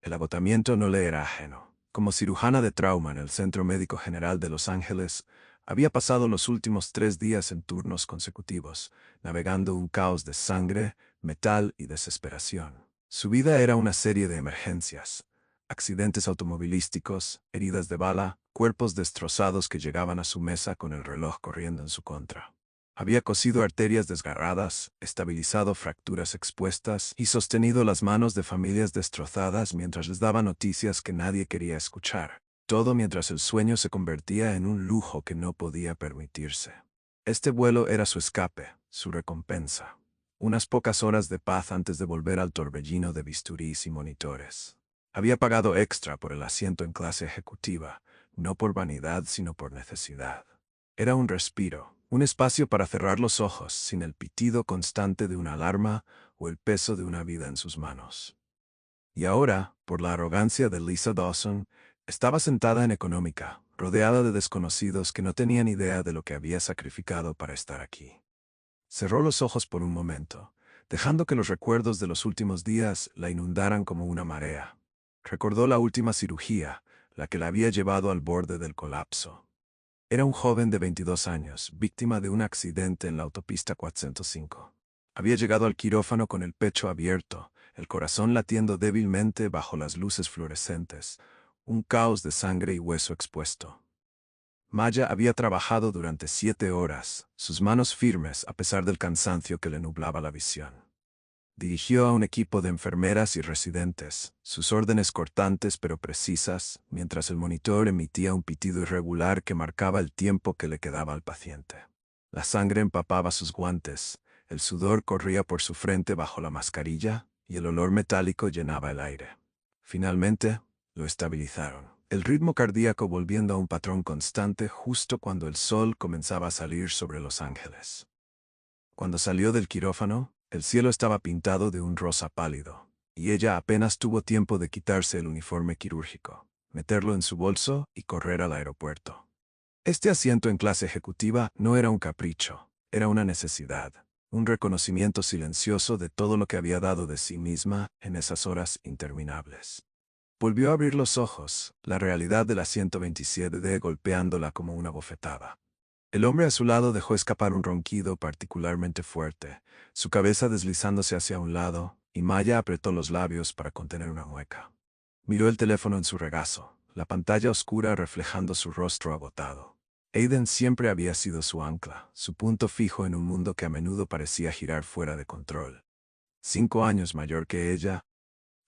El agotamiento no le era ajeno. Como cirujana de trauma en el Centro Médico General de Los Ángeles, había pasado los últimos 3 días en turnos consecutivos, navegando un caos de sangre, metal y desesperación. Su vida era una serie de emergencias. Accidentes automovilísticos, heridas de bala, cuerpos destrozados que llegaban a su mesa con el reloj corriendo en su contra. Había cosido arterias desgarradas, estabilizado fracturas expuestas y sostenido las manos de familias destrozadas mientras les daba noticias que nadie quería escuchar. Todo mientras el sueño se convertía en un lujo que no podía permitirse. Este vuelo era su escape, su recompensa. Unas pocas horas de paz antes de volver al torbellino de bisturís y monitores. Había pagado extra por el asiento en clase ejecutiva, no por vanidad sino por necesidad. Era un respiro, un espacio para cerrar los ojos sin el pitido constante de una alarma o el peso de una vida en sus manos. Y ahora, por la arrogancia de Lisa Dawson, estaba sentada en económica, rodeada de desconocidos que no tenían idea de lo que había sacrificado para estar aquí. Cerró los ojos por un momento, dejando que los recuerdos de los últimos días la inundaran como una marea. Recordó la última cirugía, la que la había llevado al borde del colapso. Era un joven de 22 años, víctima de un accidente en la autopista 405. Había llegado al quirófano con el pecho abierto, el corazón latiendo débilmente bajo las luces fluorescentes, un caos de sangre y hueso expuesto. Maya había trabajado durante 7 horas, sus manos firmes a pesar del cansancio que le nublaba la visión. Dirigió a un equipo de enfermeras y residentes, sus órdenes cortantes pero precisas, mientras el monitor emitía un pitido irregular que marcaba el tiempo que le quedaba al paciente. La sangre empapaba sus guantes, el sudor corría por su frente bajo la mascarilla, y el olor metálico llenaba el aire. Finalmente, lo estabilizaron, el ritmo cardíaco volviendo a un patrón constante justo cuando el sol comenzaba a salir sobre Los Ángeles. Cuando salió del quirófano, el cielo estaba pintado de un rosa pálido, y ella apenas tuvo tiempo de quitarse el uniforme quirúrgico, meterlo en su bolso y correr al aeropuerto. Este asiento en clase ejecutiva no era un capricho, era una necesidad, un reconocimiento silencioso de todo lo que había dado de sí misma en esas horas interminables. Volvió a abrir los ojos, la realidad del asiento 27D golpeándola como una bofetada. El hombre a su lado dejó escapar un ronquido particularmente fuerte, su cabeza deslizándose hacia un lado, y Maya apretó los labios para contener una mueca. Miró el teléfono en su regazo, la pantalla oscura reflejando su rostro agotado. Aiden siempre había sido su ancla, su punto fijo en un mundo que a menudo parecía girar fuera de control. 5 años mayor que ella,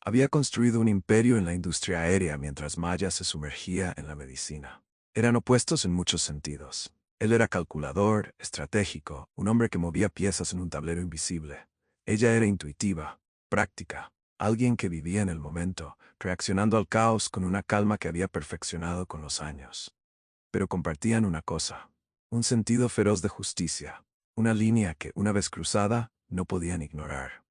había construido un imperio en la industria aérea mientras Maya se sumergía en la medicina. Eran opuestos en muchos sentidos. Él era calculador, estratégico, un hombre que movía piezas en un tablero invisible. Ella era intuitiva, práctica, alguien que vivía en el momento, reaccionando al caos con una calma que había perfeccionado con los años. Pero compartían una cosa, un sentido feroz de justicia, una línea que, una vez cruzada, no podían ignorar.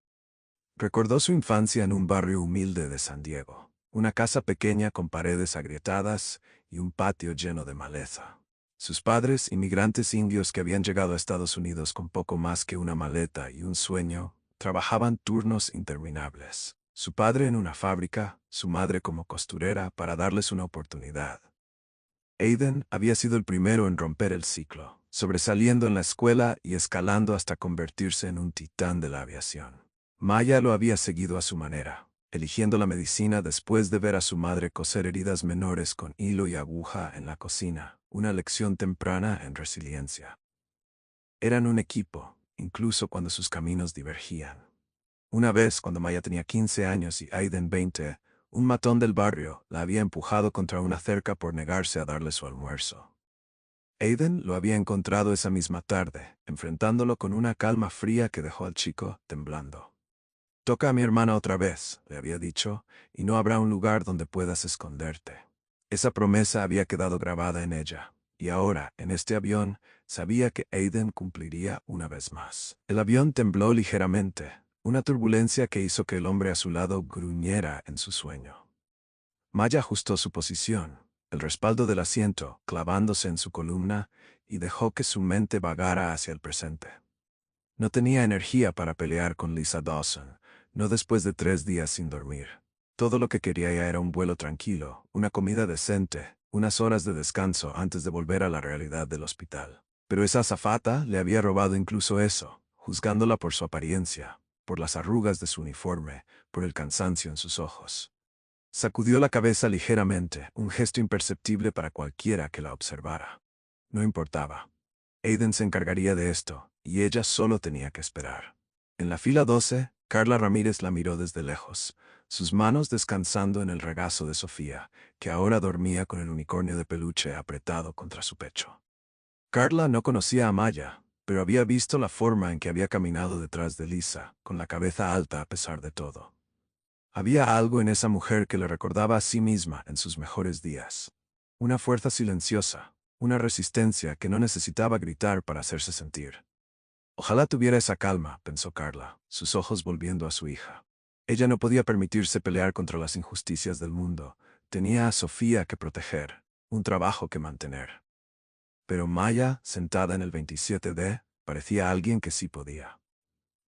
Recordó su infancia en un barrio humilde de San Diego, una casa pequeña con paredes agrietadas y un patio lleno de maleza. Sus padres, inmigrantes indios que habían llegado a Estados Unidos con poco más que una maleta y un sueño, trabajaban turnos interminables. Su padre en una fábrica, su madre como costurera para darles una oportunidad. Aiden había sido el primero en romper el ciclo, sobresaliendo en la escuela y escalando hasta convertirse en un titán de la aviación. Maya lo había seguido a su manera, eligiendo la medicina después de ver a su madre coser heridas menores con hilo y aguja en la cocina, una lección temprana en resiliencia. Eran un equipo, incluso cuando sus caminos divergían. Una vez, cuando Maya tenía 15 años y Aiden 20, un matón del barrio la había empujado contra una cerca por negarse a darle su almuerzo. Aiden lo había encontrado esa misma tarde, enfrentándolo con una calma fría que dejó al chico temblando. «Toca a mi hermana otra vez», le había dicho, «y no habrá un lugar donde puedas esconderte». Esa promesa había quedado grabada en ella, y ahora, en este avión, sabía que Aiden cumpliría una vez más. El avión tembló ligeramente, una turbulencia que hizo que el hombre a su lado gruñera en su sueño. Maya ajustó su posición, el respaldo del asiento clavándose en su columna, y dejó que su mente vagara hacia el presente. No tenía energía para pelear con Lisa Dawson, no después de 3 días sin dormir. Todo lo que quería ya era un vuelo tranquilo, una comida decente, unas horas de descanso antes de volver a la realidad del hospital. Pero esa azafata le había robado incluso eso, juzgándola por su apariencia, por las arrugas de su uniforme, por el cansancio en sus ojos. Sacudió la cabeza ligeramente, un gesto imperceptible para cualquiera que la observara. No importaba. Aiden se encargaría de esto, y ella solo tenía que esperar. En la fila 12, Carla Ramírez la miró desde lejos, sus manos descansando en el regazo de Sofía, que ahora dormía con el unicornio de peluche apretado contra su pecho. Carla no conocía a Maya, pero había visto la forma en que había caminado detrás de Lisa, con la cabeza alta a pesar de todo. Había algo en esa mujer que le recordaba a sí misma en sus mejores días. Una fuerza silenciosa, una resistencia que no necesitaba gritar para hacerse sentir. Ojalá tuviera esa calma, pensó Carla, sus ojos volviendo a su hija. Ella no podía permitirse pelear contra las injusticias del mundo. Tenía a Sofía que proteger, un trabajo que mantener. Pero Maya, sentada en el 27D, parecía alguien que sí podía.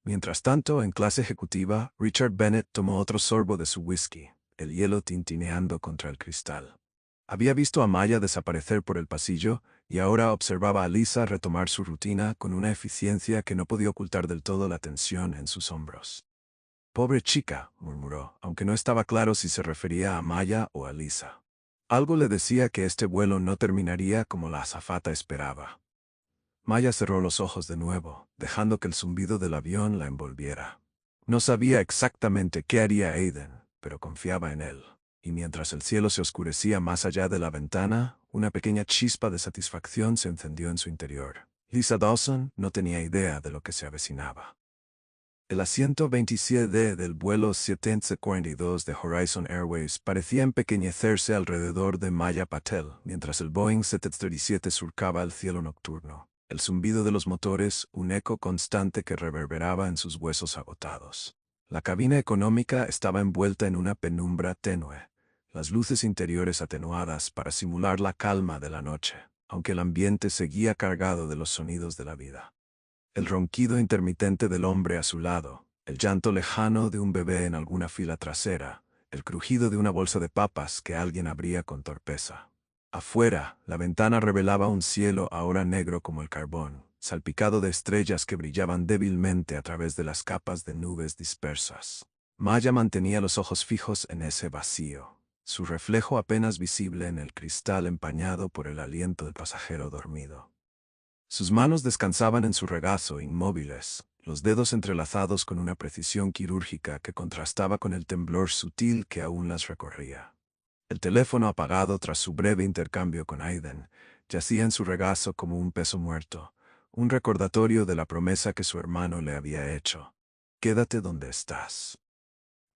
Mientras tanto, en clase ejecutiva, Richard Bennett tomó otro sorbo de su whisky, el hielo tintineando contra el cristal. Había visto a Maya desaparecer por el pasillo y ahora observaba a Lisa retomar su rutina con una eficiencia que no podía ocultar del todo la tensión en sus hombros. «Pobre chica», murmuró, aunque no estaba claro si se refería a Maya o a Lisa. Algo le decía que este vuelo no terminaría como la azafata esperaba. Maya cerró los ojos de nuevo, dejando que el zumbido del avión la envolviera. No sabía exactamente qué haría Aiden, pero confiaba en él. Y mientras el cielo se oscurecía más allá de la ventana, una pequeña chispa de satisfacción se encendió en su interior. Lisa Dawson no tenía idea de lo que se avecinaba. El asiento 27D del vuelo 742 de Horizon Airways parecía empequeñecerse alrededor de Maya Patel, mientras el Boeing 737 surcaba el cielo nocturno. El zumbido de los motores, un eco constante que reverberaba en sus huesos agotados. La cabina económica estaba envuelta en una penumbra tenue, las luces interiores atenuadas para simular la calma de la noche, aunque el ambiente seguía cargado de los sonidos de la vida. El ronquido intermitente del hombre a su lado, el llanto lejano de un bebé en alguna fila trasera, el crujido de una bolsa de papas que alguien abría con torpeza. Afuera, la ventana revelaba un cielo ahora negro como el carbón, salpicado de estrellas que brillaban débilmente a través de las capas de nubes dispersas. Maya mantenía los ojos fijos en ese vacío, su reflejo apenas visible en el cristal empañado por el aliento del pasajero dormido. Sus manos descansaban en su regazo, inmóviles, los dedos entrelazados con una precisión quirúrgica que contrastaba con el temblor sutil que aún las recorría. El teléfono apagado tras su breve intercambio con Aiden yacía en su regazo como un peso muerto, un recordatorio de la promesa que su hermano le había hecho. «Quédate donde estás».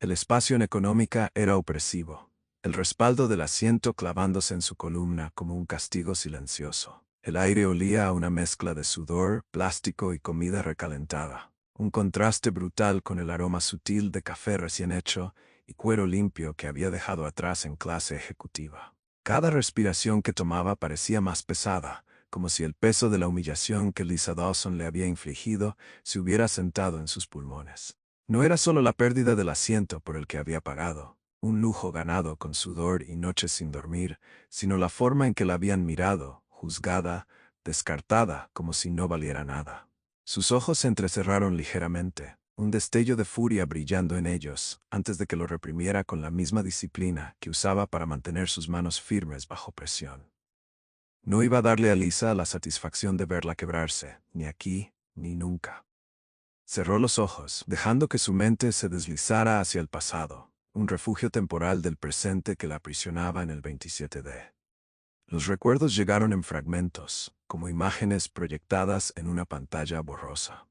El espacio en económica era opresivo, el respaldo del asiento clavándose en su columna como un castigo silencioso. El aire olía a una mezcla de sudor, plástico y comida recalentada, un contraste brutal con el aroma sutil de café recién hecho y cuero limpio que había dejado atrás en clase ejecutiva. Cada respiración que tomaba parecía más pesada, como si el peso de la humillación que Lisa Dawson le había infligido se hubiera sentado en sus pulmones. No era solo la pérdida del asiento por el que había pagado, un lujo ganado con sudor y noches sin dormir, sino la forma en que la habían mirado, juzgada, descartada como si no valiera nada. Sus ojos se entrecerraron ligeramente, un destello de furia brillando en ellos, antes de que lo reprimiera con la misma disciplina que usaba para mantener sus manos firmes bajo presión. No iba a darle a Lisa la satisfacción de verla quebrarse, ni aquí, ni nunca. Cerró los ojos, dejando que su mente se deslizara hacia el pasado, un refugio temporal del presente que la aprisionaba en el 27D. Los recuerdos llegaron en fragmentos, como imágenes proyectadas en una pantalla borrosa.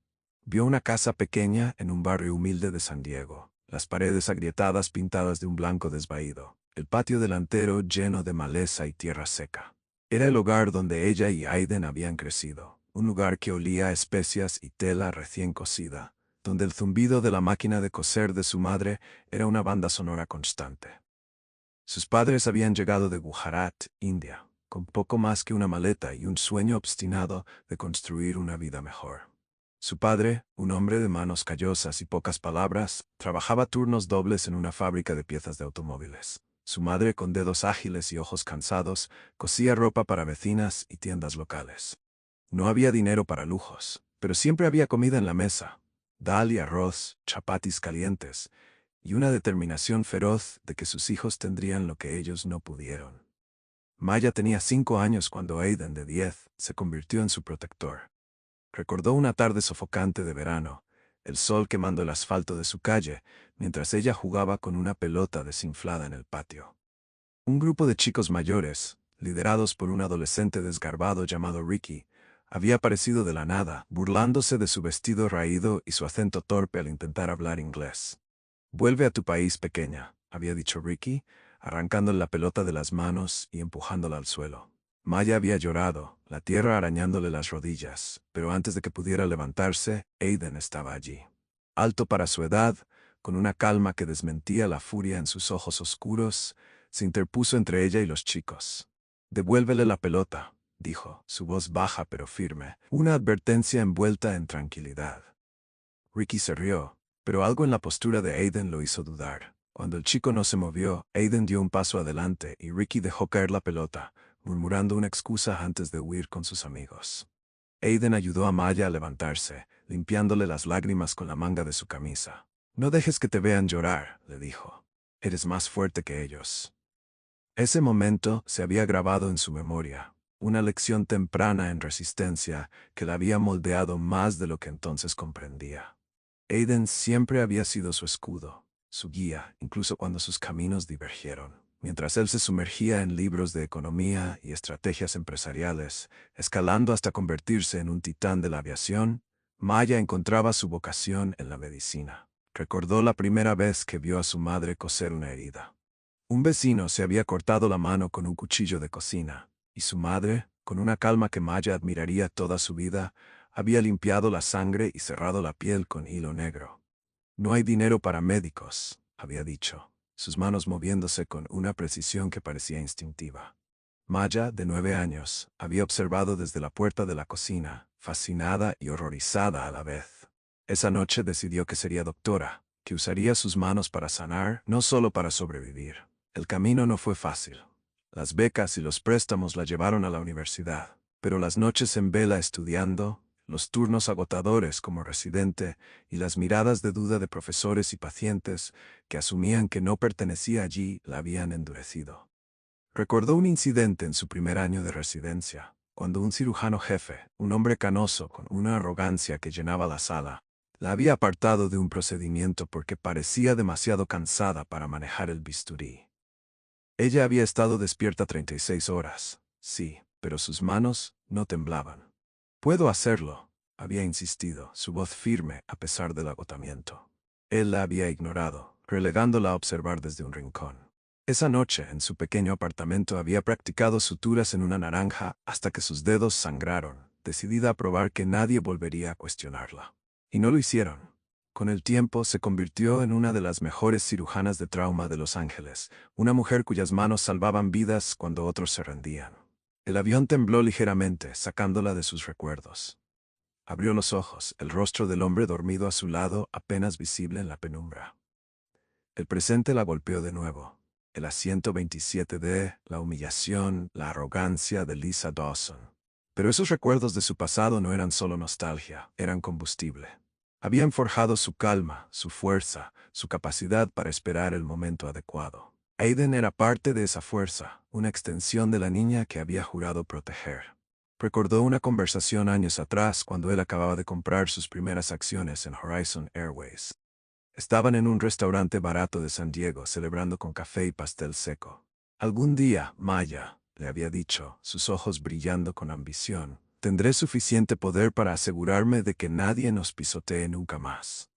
Vio una casa pequeña en un barrio humilde de San Diego, las paredes agrietadas pintadas de un blanco desvaído, el patio delantero lleno de maleza y tierra seca. Era el hogar donde ella y Aiden habían crecido, un lugar que olía a especias y tela recién cocida, donde el zumbido de la máquina de coser de su madre era una banda sonora constante. Sus padres habían llegado de Gujarat, India, con poco más que una maleta y un sueño obstinado de construir una vida mejor. Su padre, un hombre de manos callosas y pocas palabras, trabajaba turnos dobles en una fábrica de piezas de automóviles. Su madre, con dedos ágiles y ojos cansados, cosía ropa para vecinas y tiendas locales. No había dinero para lujos, pero siempre había comida en la mesa, dal y arroz, chapatis calientes, y una determinación feroz de que sus hijos tendrían lo que ellos no pudieron. Maya tenía 5 años cuando Aiden, de 10, se convirtió en su protector. Recordó una tarde sofocante de verano, el sol quemando el asfalto de su calle, mientras ella jugaba con una pelota desinflada en el patio. Un grupo de chicos mayores, liderados por un adolescente desgarbado llamado Ricky, había aparecido de la nada, burlándose de su vestido raído y su acento torpe al intentar hablar inglés. «Vuelve a tu país, pequeña», había dicho Ricky, arrancando la pelota de las manos y empujándola al suelo. Maya había llorado, la tierra arañándole las rodillas, pero antes de que pudiera levantarse, Aiden estaba allí. Alto para su edad, con una calma que desmentía la furia en sus ojos oscuros, se interpuso entre ella y los chicos. «Devuélvele la pelota», dijo, su voz baja pero firme, una advertencia envuelta en tranquilidad. Ricky se rió, pero algo en la postura de Aiden lo hizo dudar. Cuando el chico no se movió, Aiden dio un paso adelante y Ricky dejó caer la pelota, murmurando una excusa antes de huir con sus amigos. Aiden ayudó a Maya a levantarse, limpiándole las lágrimas con la manga de su camisa. No dejes que te vean llorar, le dijo. Eres más fuerte que ellos. Ese momento se había grabado en su memoria, una lección temprana en resistencia que la había moldeado más de lo que entonces comprendía. Aiden siempre había sido su escudo, su guía, incluso cuando sus caminos divergieron. Mientras él se sumergía en libros de economía y estrategias empresariales, escalando hasta convertirse en un titán de la aviación, Maya encontraba su vocación en la medicina. Recordó la primera vez que vio a su madre coser una herida. Un vecino se había cortado la mano con un cuchillo de cocina, y su madre, con una calma que Maya admiraría toda su vida, había limpiado la sangre y cerrado la piel con hilo negro. No hay dinero para médicos, había dicho, sus manos moviéndose con una precisión que parecía instintiva. Maya, de 9 años, había observado desde la puerta de la cocina, fascinada y horrorizada a la vez. Esa noche decidió que sería doctora, que usaría sus manos para sanar, no solo para sobrevivir. El camino no fue fácil. Las becas y los préstamos la llevaron a la universidad, pero las noches en vela estudiando, los turnos agotadores como residente y las miradas de duda de profesores y pacientes que asumían que no pertenecía allí la habían endurecido. Recordó un incidente en su primer año de residencia, cuando un cirujano jefe, un hombre canoso con una arrogancia que llenaba la sala, la había apartado de un procedimiento porque parecía demasiado cansada para manejar el bisturí. Ella había estado despierta 36 horas, sí, pero sus manos no temblaban. «Puedo hacerlo», había insistido, su voz firme a pesar del agotamiento. Él la había ignorado, relegándola a observar desde un rincón. Esa noche, en su pequeño apartamento, había practicado suturas en una naranja hasta que sus dedos sangraron, decidida a probar que nadie volvería a cuestionarla. Y no lo hicieron. Con el tiempo se convirtió en una de las mejores cirujanas de trauma de Los Ángeles, una mujer cuyas manos salvaban vidas cuando otros se rendían. El avión tembló ligeramente, sacándola de sus recuerdos. Abrió los ojos, el rostro del hombre dormido a su lado apenas visible en la penumbra. El presente la golpeó de nuevo. El asiento 27D, la humillación, la arrogancia de Lisa Dawson. Pero esos recuerdos de su pasado no eran solo nostalgia, eran combustible. Habían forjado su calma, su fuerza, su capacidad para esperar el momento adecuado. Aiden era parte de esa fuerza, una extensión de la niña que había jurado proteger. Recordó una conversación años atrás cuando él acababa de comprar sus primeras acciones en Horizon Airways. Estaban en un restaurante barato de San Diego celebrando con café y pastel seco. Algún día, Maya, le había dicho, sus ojos brillando con ambición, tendré suficiente poder para asegurarme de que nadie nos pisotee nunca más.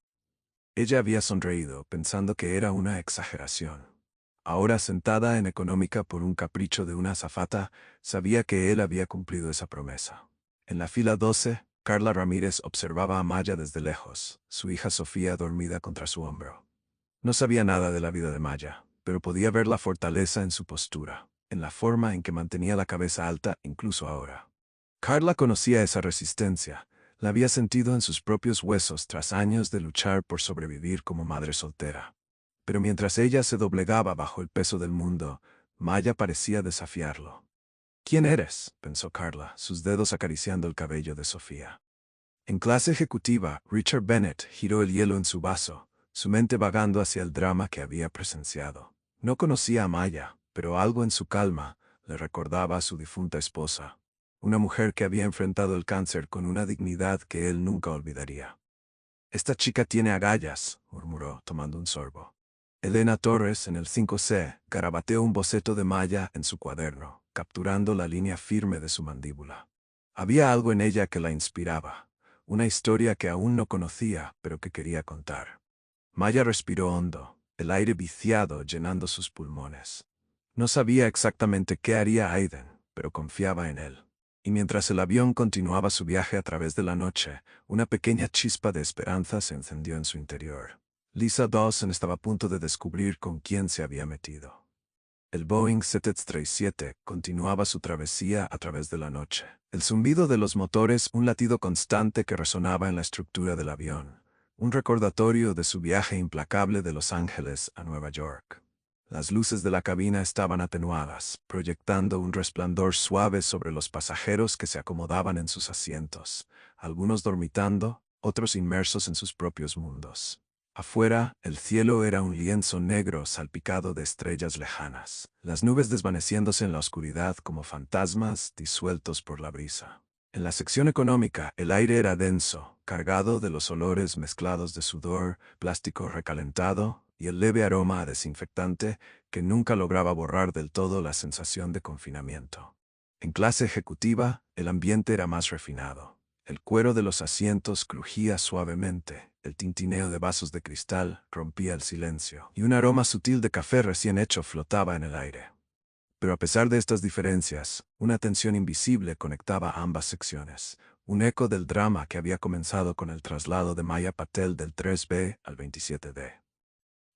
Ella había sonreído, pensando que era una exageración. Ahora sentada en económica por un capricho de una azafata, sabía que él había cumplido esa promesa. En la fila 12, Carla Ramírez observaba a Maya desde lejos, su hija Sofía dormida contra su hombro. No sabía nada de la vida de Maya, pero podía ver la fortaleza en su postura, en la forma en que mantenía la cabeza alta incluso ahora. Carla conocía esa resistencia, la había sentido en sus propios huesos tras años de luchar por sobrevivir como madre soltera. Pero mientras ella se doblegaba bajo el peso del mundo, Maya parecía desafiarlo. «¿Quién eres?», pensó Carla, sus dedos acariciando el cabello de Sofía. En clase ejecutiva, Richard Bennett giró el hielo en su vaso, su mente vagando hacia el drama que había presenciado. No conocía a Maya, pero algo en su calma le recordaba a su difunta esposa, una mujer que había enfrentado el cáncer con una dignidad que él nunca olvidaría. «Esta chica tiene agallas», murmuró, tomando un sorbo. Elena Torres, en el 5C, garabateó un boceto de Maya en su cuaderno, capturando la línea firme de su mandíbula. Había algo en ella que la inspiraba, una historia que aún no conocía, pero que quería contar. Maya respiró hondo, el aire viciado llenando sus pulmones. No sabía exactamente qué haría Aiden, pero confiaba en él. Y mientras el avión continuaba su viaje a través de la noche, una pequeña chispa de esperanza se encendió en su interior. Lisa Dawson estaba a punto de descubrir con quién se había metido. El Boeing 737 continuaba su travesía a través de la noche. El zumbido de los motores, un latido constante que resonaba en la estructura del avión, un recordatorio de su viaje implacable de Los Ángeles a Nueva York. Las luces de la cabina estaban atenuadas, proyectando un resplandor suave sobre los pasajeros que se acomodaban en sus asientos, algunos dormitando, otros inmersos en sus propios mundos. Afuera, el cielo era un lienzo negro salpicado de estrellas lejanas, las nubes desvaneciéndose en la oscuridad como fantasmas disueltos por la brisa. En la sección económica, el aire era denso, cargado de los olores mezclados de sudor, plástico recalentado y el leve aroma a desinfectante que nunca lograba borrar del todo la sensación de confinamiento. En clase ejecutiva, el ambiente era más refinado. El cuero de los asientos crujía suavemente, el tintineo de vasos de cristal rompía el silencio, y un aroma sutil de café recién hecho flotaba en el aire. Pero a pesar de estas diferencias, una tensión invisible conectaba ambas secciones, un eco del drama que había comenzado con el traslado de Maya Patel del 3B al 27D.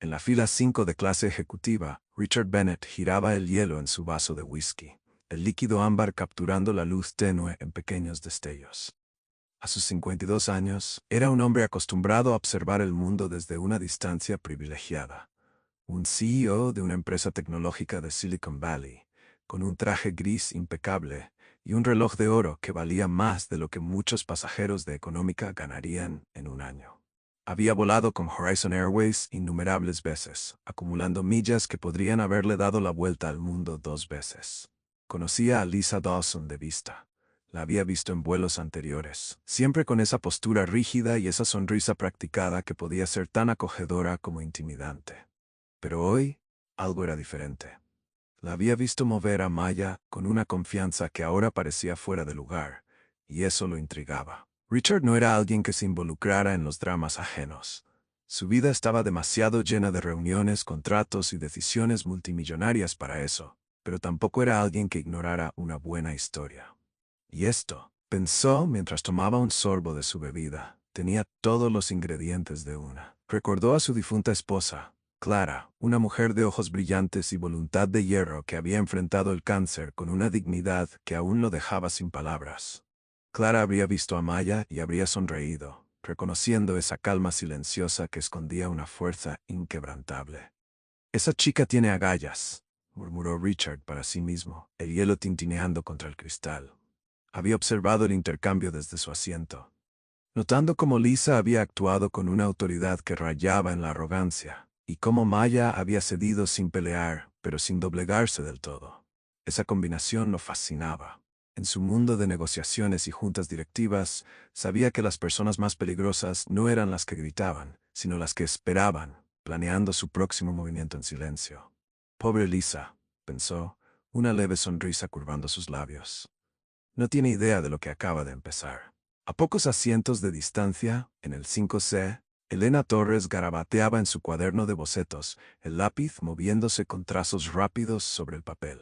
En la fila 5 de clase ejecutiva, Richard Bennett giraba el hielo en su vaso de whisky, el líquido ámbar capturando la luz tenue en pequeños destellos. A sus 52 años, era un hombre acostumbrado a observar el mundo desde una distancia privilegiada. Un CEO de una empresa tecnológica de Silicon Valley, con un traje gris impecable y un reloj de oro que valía más de lo que muchos pasajeros de económica ganarían en un año. Había volado con Horizon Airways innumerables veces, acumulando millas que podrían haberle dado la vuelta al mundo 2 veces. Conocía a Lisa Dawson de vista. La había visto en vuelos anteriores, siempre con esa postura rígida y esa sonrisa practicada que podía ser tan acogedora como intimidante. Pero hoy, algo era diferente. La había visto mover a Maya con una confianza que ahora parecía fuera de lugar, y eso lo intrigaba. Richard no era alguien que se involucrara en los dramas ajenos. Su vida estaba demasiado llena de reuniones, contratos y decisiones multimillonarias para eso, pero tampoco era alguien que ignorara una buena historia. Y esto, pensó mientras tomaba un sorbo de su bebida, tenía todos los ingredientes de una. Recordó a su difunta esposa, Clara, una mujer de ojos brillantes y voluntad de hierro que había enfrentado el cáncer con una dignidad que aún lo dejaba sin palabras. Clara habría visto a Maya y habría sonreído, reconociendo esa calma silenciosa que escondía una fuerza inquebrantable. «Esa chica tiene agallas», murmuró Richard para sí mismo, el hielo tintineando contra el cristal. Había observado el intercambio desde su asiento, notando cómo Lisa había actuado con una autoridad que rayaba en la arrogancia, y cómo Maya había cedido sin pelear, pero sin doblegarse del todo. Esa combinación lo fascinaba. En su mundo de negociaciones y juntas directivas, sabía que las personas más peligrosas no eran las que gritaban, sino las que esperaban, planeando su próximo movimiento en silencio. Pobre Lisa, pensó, una leve sonrisa curvando sus labios. No tiene idea de lo que acaba de empezar. A pocos asientos de distancia, en el 5C, Elena Torres garabateaba en su cuaderno de bocetos, el lápiz moviéndose con trazos rápidos sobre el papel.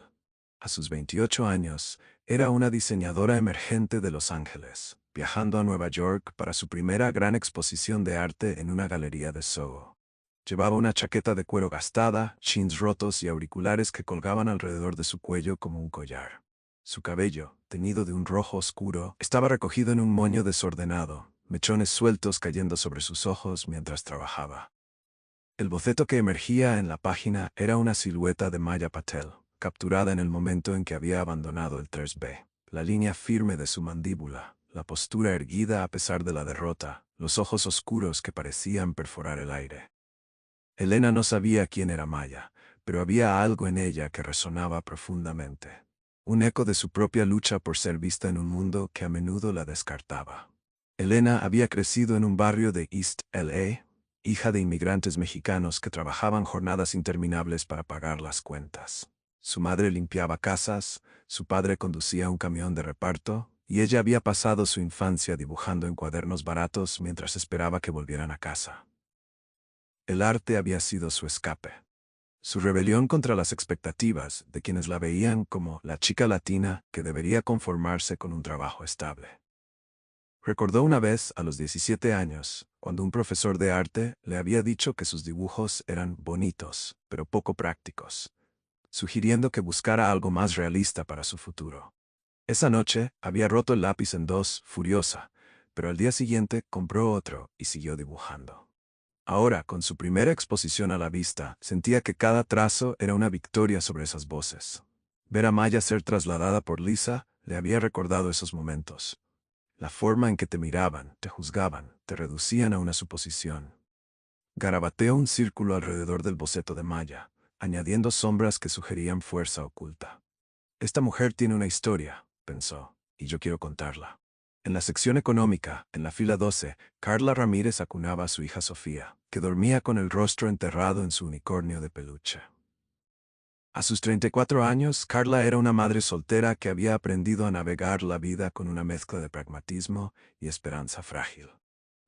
A sus 28 años, era una diseñadora emergente de Los Ángeles, viajando a Nueva York para su primera gran exposición de arte en una galería de Soho. Llevaba una chaqueta de cuero gastada, jeans rotos y auriculares que colgaban alrededor de su cuello como un collar. Su cabello, teñido de un rojo oscuro, estaba recogido en un moño desordenado, mechones sueltos cayendo sobre sus ojos mientras trabajaba. El boceto que emergía en la página era una silueta de Maya Patel, capturada en el momento en que había abandonado el 3B. La línea firme de su mandíbula, la postura erguida a pesar de la derrota, los ojos oscuros que parecían perforar el aire. Elena no sabía quién era Maya, pero había algo en ella que resonaba profundamente. Un eco de su propia lucha por ser vista en un mundo que a menudo la descartaba. Elena había crecido en un barrio de East LA, hija de inmigrantes mexicanos que trabajaban jornadas interminables para pagar las cuentas. Su madre limpiaba casas, su padre conducía un camión de reparto, y ella había pasado su infancia dibujando en cuadernos baratos mientras esperaba que volvieran a casa. El arte había sido su escape. Su rebelión contra las expectativas de quienes la veían como la chica latina que debería conformarse con un trabajo estable. Recordó una vez, a los 17 años, cuando un profesor de arte le había dicho que sus dibujos eran bonitos, pero poco prácticos, sugiriendo que buscara algo más realista para su futuro. Esa noche, había roto el lápiz en dos, furiosa, pero al día siguiente compró otro y siguió dibujando. Ahora, con su primera exposición a la vista, sentía que cada trazo era una victoria sobre esas voces. Ver a Maya ser trasladada por Lisa le había recordado esos momentos. La forma en que te miraban, te juzgaban, te reducían a una suposición. Garabateó un círculo alrededor del boceto de Maya, añadiendo sombras que sugerían fuerza oculta. Esta mujer tiene una historia, pensó, y yo quiero contarla. En la sección económica, en la fila 12, Carla Ramírez acunaba a su hija Sofía, que dormía con el rostro enterrado en su unicornio de peluche. A sus 34 años, Carla era una madre soltera que había aprendido a navegar la vida con una mezcla de pragmatismo y esperanza frágil.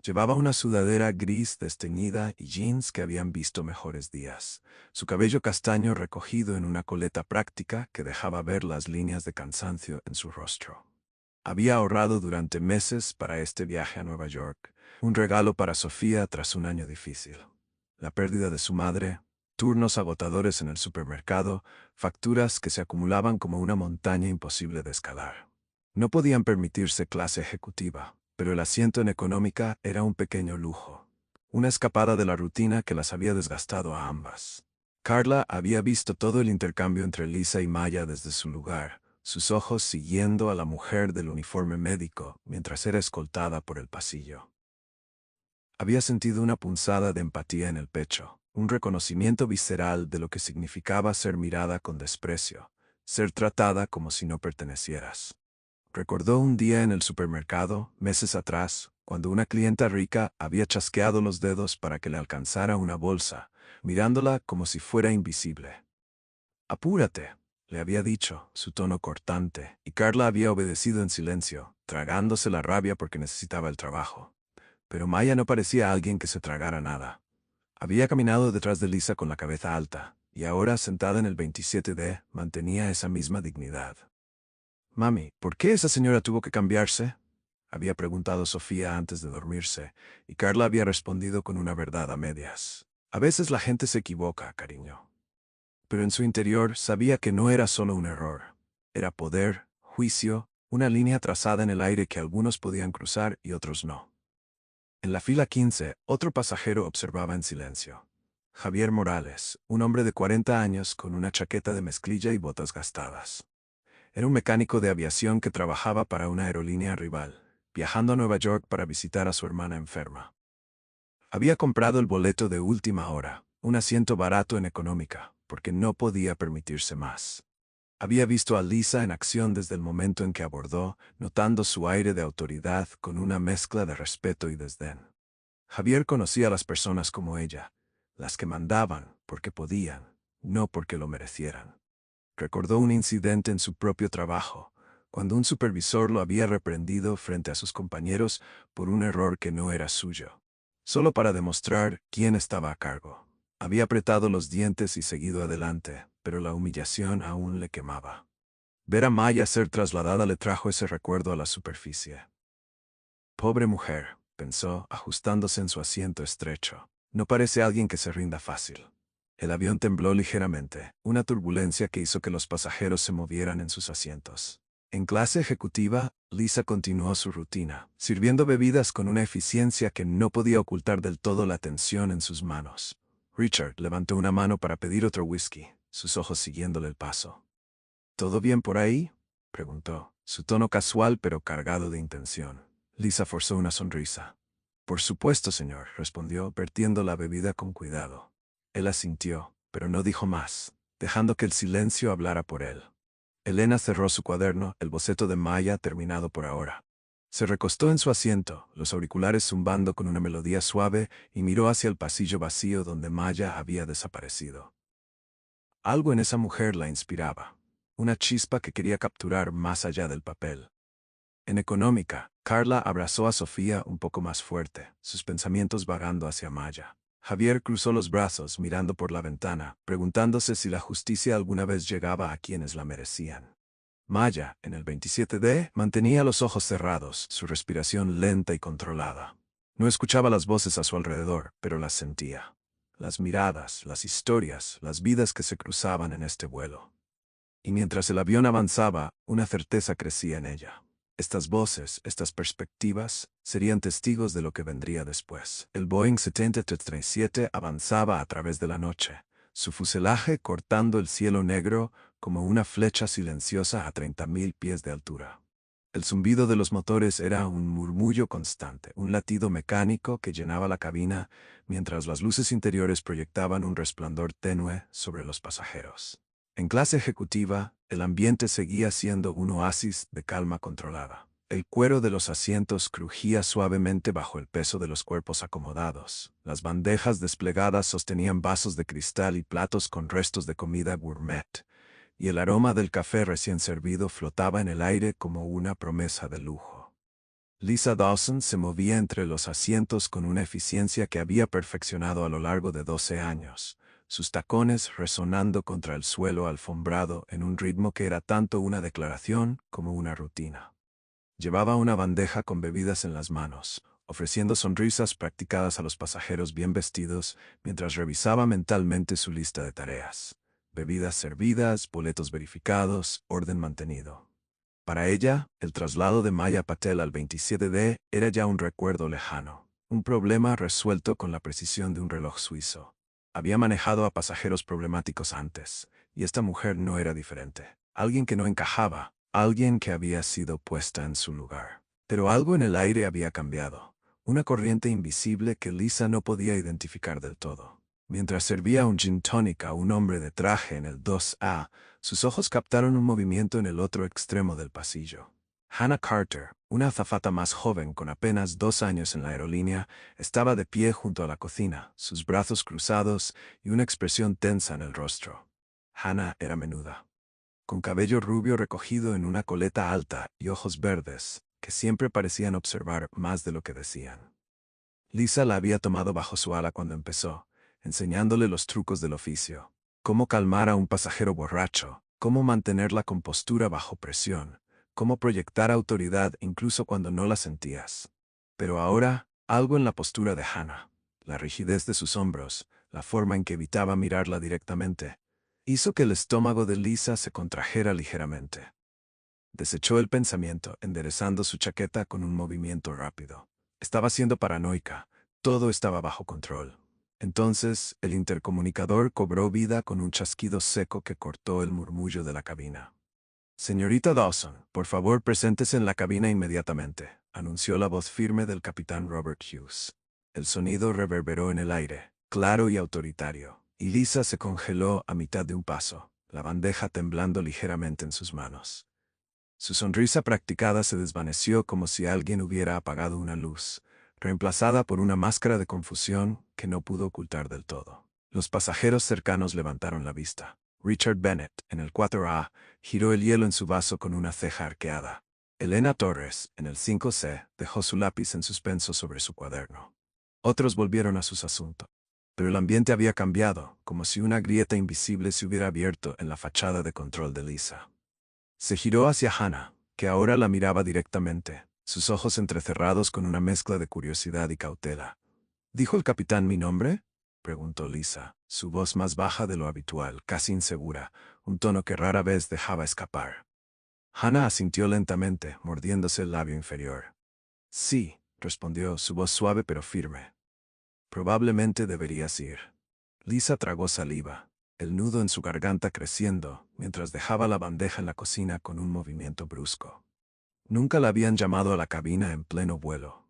Llevaba una sudadera gris desteñida y jeans que habían visto mejores días. Su cabello castaño recogido en una coleta práctica que dejaba ver las líneas de cansancio en su rostro. Había ahorrado durante meses para este viaje a Nueva York, un regalo para Sofía tras un año difícil. La pérdida de su madre, turnos agotadores en el supermercado, facturas que se acumulaban como una montaña imposible de escalar. No podían permitirse clase ejecutiva, pero el asiento en económica era un pequeño lujo. Una escapada de la rutina que las había desgastado a ambas. Carla había visto todo el intercambio entre Lisa y Maya desde su lugar, sus ojos siguiendo a la mujer del uniforme médico mientras era escoltada por el pasillo. Había sentido una punzada de empatía en el pecho, un reconocimiento visceral de lo que significaba ser mirada con desprecio, ser tratada como si no pertenecieras. Recordó un día en el supermercado, meses atrás, cuando una clienta rica había chasqueado los dedos para que le alcanzara una bolsa, mirándola como si fuera invisible. «Apúrate», le había dicho, su tono cortante, y Carla había obedecido en silencio, tragándose la rabia porque necesitaba el trabajo. Pero Maya no parecía alguien que se tragara nada. Había caminado detrás de Lisa con la cabeza alta, y ahora, sentada en el 27D, mantenía esa misma dignidad. «Mami, ¿por qué esa señora tuvo que cambiarse?», había preguntado Sofía antes de dormirse, y Carla había respondido con una verdad a medias. «A veces la gente se equivoca, cariño». Pero en su interior sabía que no era solo un error. Era poder, juicio, una línea trazada en el aire que algunos podían cruzar y otros no. En la fila 15, otro pasajero observaba en silencio. Javier Morales, un hombre de 40 años con una chaqueta de mezclilla y botas gastadas. Era un mecánico de aviación que trabajaba para una aerolínea rival, viajando a Nueva York para visitar a su hermana enferma. Había comprado el boleto de última hora, un asiento barato en económica, porque no podía permitirse más. Había visto a Lisa en acción desde el momento en que abordó, notando su aire de autoridad con una mezcla de respeto y desdén. Javier conocía a las personas como ella, las que mandaban porque podían, no porque lo merecieran. Recordó un incidente en su propio trabajo, cuando un supervisor lo había reprendido frente a sus compañeros por un error que no era suyo, solo para demostrar quién estaba a cargo. Había apretado los dientes y seguido adelante, pero la humillación aún le quemaba. Ver a Maya ser trasladada le trajo ese recuerdo a la superficie. Pobre mujer, pensó, ajustándose en su asiento estrecho. No parece alguien que se rinda fácil. El avión tembló ligeramente, una turbulencia que hizo que los pasajeros se movieran en sus asientos. En clase ejecutiva, Lisa continuó su rutina, sirviendo bebidas con una eficiencia que no podía ocultar del todo la tensión en sus manos. Richard levantó una mano para pedir otro whisky, sus ojos siguiéndole el paso. «¿Todo bien por ahí?», preguntó, su tono casual pero cargado de intención. Lisa forzó una sonrisa. «Por supuesto, señor», respondió, vertiendo la bebida con cuidado. Él asintió, pero no dijo más, dejando que el silencio hablara por él. Elena cerró su cuaderno, el boceto de Maya terminado por ahora. Se recostó en su asiento, los auriculares zumbando con una melodía suave, y miró hacia el pasillo vacío donde Maya había desaparecido. Algo en esa mujer la inspiraba, una chispa que quería capturar más allá del papel. En económica, Carla abrazó a Sofía un poco más fuerte, sus pensamientos vagando hacia Maya. Javier cruzó los brazos mirando por la ventana, preguntándose si la justicia alguna vez llegaba a quienes la merecían. Maya, en el 27D, mantenía los ojos cerrados, su respiración lenta y controlada. No escuchaba las voces a su alrededor, pero las sentía. Las miradas, las historias, las vidas que se cruzaban en este vuelo. Y mientras el avión avanzaba, una certeza crecía en ella. Estas voces, estas perspectivas, serían testigos de lo que vendría después. El Boeing 737 avanzaba a través de la noche, su fuselaje cortando el cielo negro como una flecha silenciosa a 30.000 pies de altura. El zumbido de los motores era un murmullo constante, un latido mecánico que llenaba la cabina, mientras las luces interiores proyectaban un resplandor tenue sobre los pasajeros. En clase ejecutiva, el ambiente seguía siendo un oasis de calma controlada. El cuero de los asientos crujía suavemente bajo el peso de los cuerpos acomodados. Las bandejas desplegadas sostenían vasos de cristal y platos con restos de comida gourmet, y el aroma del café recién servido flotaba en el aire como una promesa de lujo. Lisa Dawson se movía entre los asientos con una eficiencia que había perfeccionado a lo largo de 12 años, sus tacones resonando contra el suelo alfombrado en un ritmo que era tanto una declaración como una rutina. Llevaba una bandeja con bebidas en las manos, ofreciendo sonrisas practicadas a los pasajeros bien vestidos mientras revisaba mentalmente su lista de tareas. Bebidas servidas, boletos verificados, orden mantenido. Para ella, el traslado de Maya Patel al 27D era ya un recuerdo lejano, un problema resuelto con la precisión de un reloj suizo. Había manejado a pasajeros problemáticos antes, y esta mujer no era diferente. Alguien que no encajaba, alguien que había sido puesta en su lugar. Pero algo en el aire había cambiado, una corriente invisible que Lisa no podía identificar del todo. Mientras servía un gin tonic a un hombre de traje en el 2A, sus ojos captaron un movimiento en el otro extremo del pasillo. Hannah Carter, una azafata más joven con apenas 2 años en la aerolínea, estaba de pie junto a la cocina, sus brazos cruzados y una expresión tensa en el rostro. Hannah era menuda, con cabello rubio recogido en una coleta alta y ojos verdes, que siempre parecían observar más de lo que decían. Lisa la había tomado bajo su ala cuando empezó, enseñándole los trucos del oficio. Cómo calmar a un pasajero borracho, cómo mantener la compostura bajo presión, cómo proyectar autoridad incluso cuando no la sentías. Pero ahora, algo en la postura de Hannah, la rigidez de sus hombros, la forma en que evitaba mirarla directamente, hizo que el estómago de Lisa se contrajera ligeramente. Desechó el pensamiento, enderezando su chaqueta con un movimiento rápido. Estaba siendo paranoica, todo estaba bajo control. Entonces, el intercomunicador cobró vida con un chasquido seco que cortó el murmullo de la cabina. «Señorita Dawson, por favor preséntese en la cabina inmediatamente», anunció la voz firme del capitán Robert Hughes. El sonido reverberó en el aire, claro y autoritario, y Lisa se congeló a mitad de un paso, la bandeja temblando ligeramente en sus manos. Su sonrisa practicada se desvaneció como si alguien hubiera apagado una luz, reemplazada por una máscara de confusión que no pudo ocultar del todo. Los pasajeros cercanos levantaron la vista. Richard Bennett, en el 4A, giró el hielo en su vaso con una ceja arqueada. Elena Torres, en el 5C, dejó su lápiz en suspenso sobre su cuaderno. Otros volvieron a sus asuntos. Pero el ambiente había cambiado, como si una grieta invisible se hubiera abierto en la fachada de control de Lisa. Se giró hacia Hannah, que ahora la miraba directamente, sus ojos entrecerrados con una mezcla de curiosidad y cautela. ¿Dijo el capitán mi nombre?, preguntó Lisa, su voz más baja de lo habitual, casi insegura, un tono que rara vez dejaba escapar. Hannah asintió lentamente, mordiéndose el labio inferior. «Sí», respondió, su voz suave pero firme. «Probablemente deberías ir». Lisa tragó saliva, el nudo en su garganta creciendo, mientras dejaba la bandeja en la cocina con un movimiento brusco. Nunca la habían llamado a la cabina en pleno vuelo.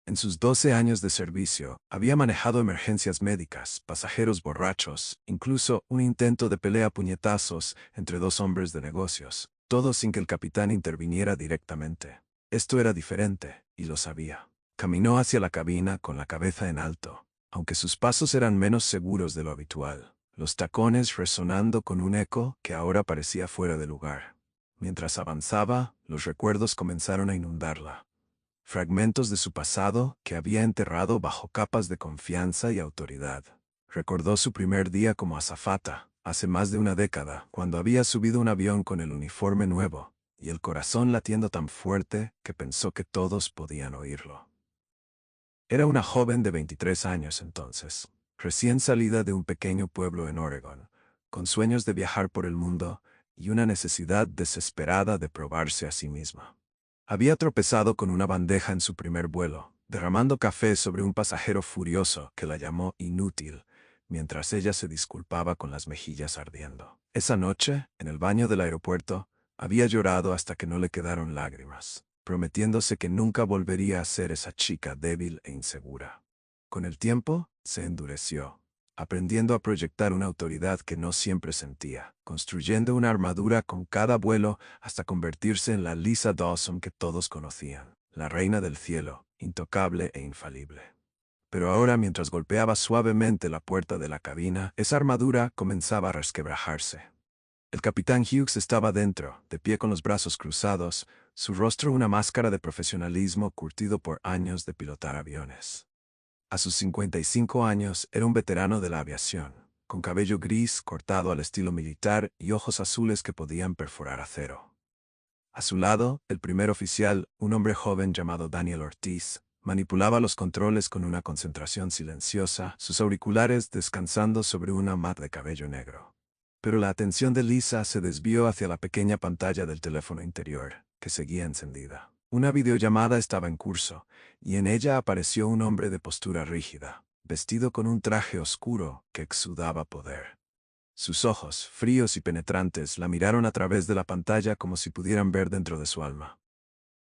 En sus 12 años de servicio, había manejado emergencias médicas, pasajeros borrachos, incluso un intento de pelea a puñetazos entre 2 hombres de negocios, todo sin que el capitán interviniera directamente. Esto era diferente, y lo sabía. Caminó hacia la cabina con la cabeza en alto, aunque sus pasos eran menos seguros de lo habitual, los tacones resonando con un eco que ahora parecía fuera de lugar. Mientras avanzaba, los recuerdos comenzaron a inundarla. Fragmentos de su pasado que había enterrado bajo capas de confianza y autoridad. Recordó su primer día como azafata, hace más de una década, cuando había subido un avión con el uniforme nuevo, y el corazón latiendo tan fuerte que pensó que todos podían oírlo. Era una joven de 23 años entonces, recién salida de un pequeño pueblo en Oregon, con sueños de viajar por el mundo y una necesidad desesperada de probarse a sí misma. Había tropezado con una bandeja en su primer vuelo, derramando café sobre un pasajero furioso que la llamó inútil, mientras ella se disculpaba con las mejillas ardiendo. Esa noche, en el baño del aeropuerto, había llorado hasta que no le quedaron lágrimas, prometiéndose que nunca volvería a ser esa chica débil e insegura. Con el tiempo, se endureció, aprendiendo a proyectar una autoridad que no siempre sentía, construyendo una armadura con cada vuelo hasta convertirse en la Lisa Dawson que todos conocían, la reina del cielo, intocable e infalible. Pero ahora, mientras golpeaba suavemente la puerta de la cabina, esa armadura comenzaba a resquebrajarse. El capitán Hughes estaba dentro, de pie con los brazos cruzados, su rostro una máscara de profesionalismo curtido por años de pilotar aviones. A sus 55 años era un veterano de la aviación, con cabello gris cortado al estilo militar y ojos azules que podían perforar acero. A su lado, el primer oficial, un hombre joven llamado Daniel Ortiz, manipulaba los controles con una concentración silenciosa, sus auriculares descansando sobre una mat de cabello negro. Pero la atención de Lisa se desvió hacia la pequeña pantalla del teléfono interior, que seguía encendida. Una videollamada estaba en curso, y en ella apareció un hombre de postura rígida, vestido con un traje oscuro que exudaba poder. Sus ojos, fríos y penetrantes, la miraron a través de la pantalla como si pudieran ver dentro de su alma.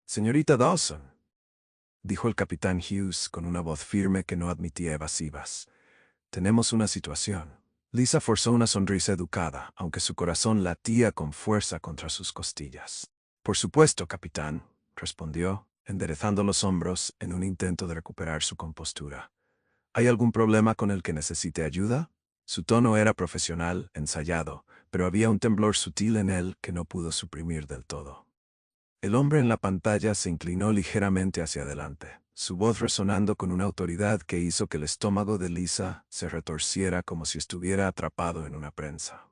«Señorita Dawson», dijo el capitán Hughes con una voz firme que no admitía evasivas. «Tenemos una situación». Lisa forzó una sonrisa educada, aunque su corazón latía con fuerza contra sus costillas. «Por supuesto, capitán», respondió, enderezando los hombros en un intento de recuperar su compostura. «¿Hay algún problema con el que necesite ayuda?» Su tono era profesional, ensayado, pero había un temblor sutil en él que no pudo suprimir del todo. El hombre en la pantalla se inclinó ligeramente hacia adelante, su voz resonando con una autoridad que hizo que el estómago de Lisa se retorciera como si estuviera atrapado en una prensa.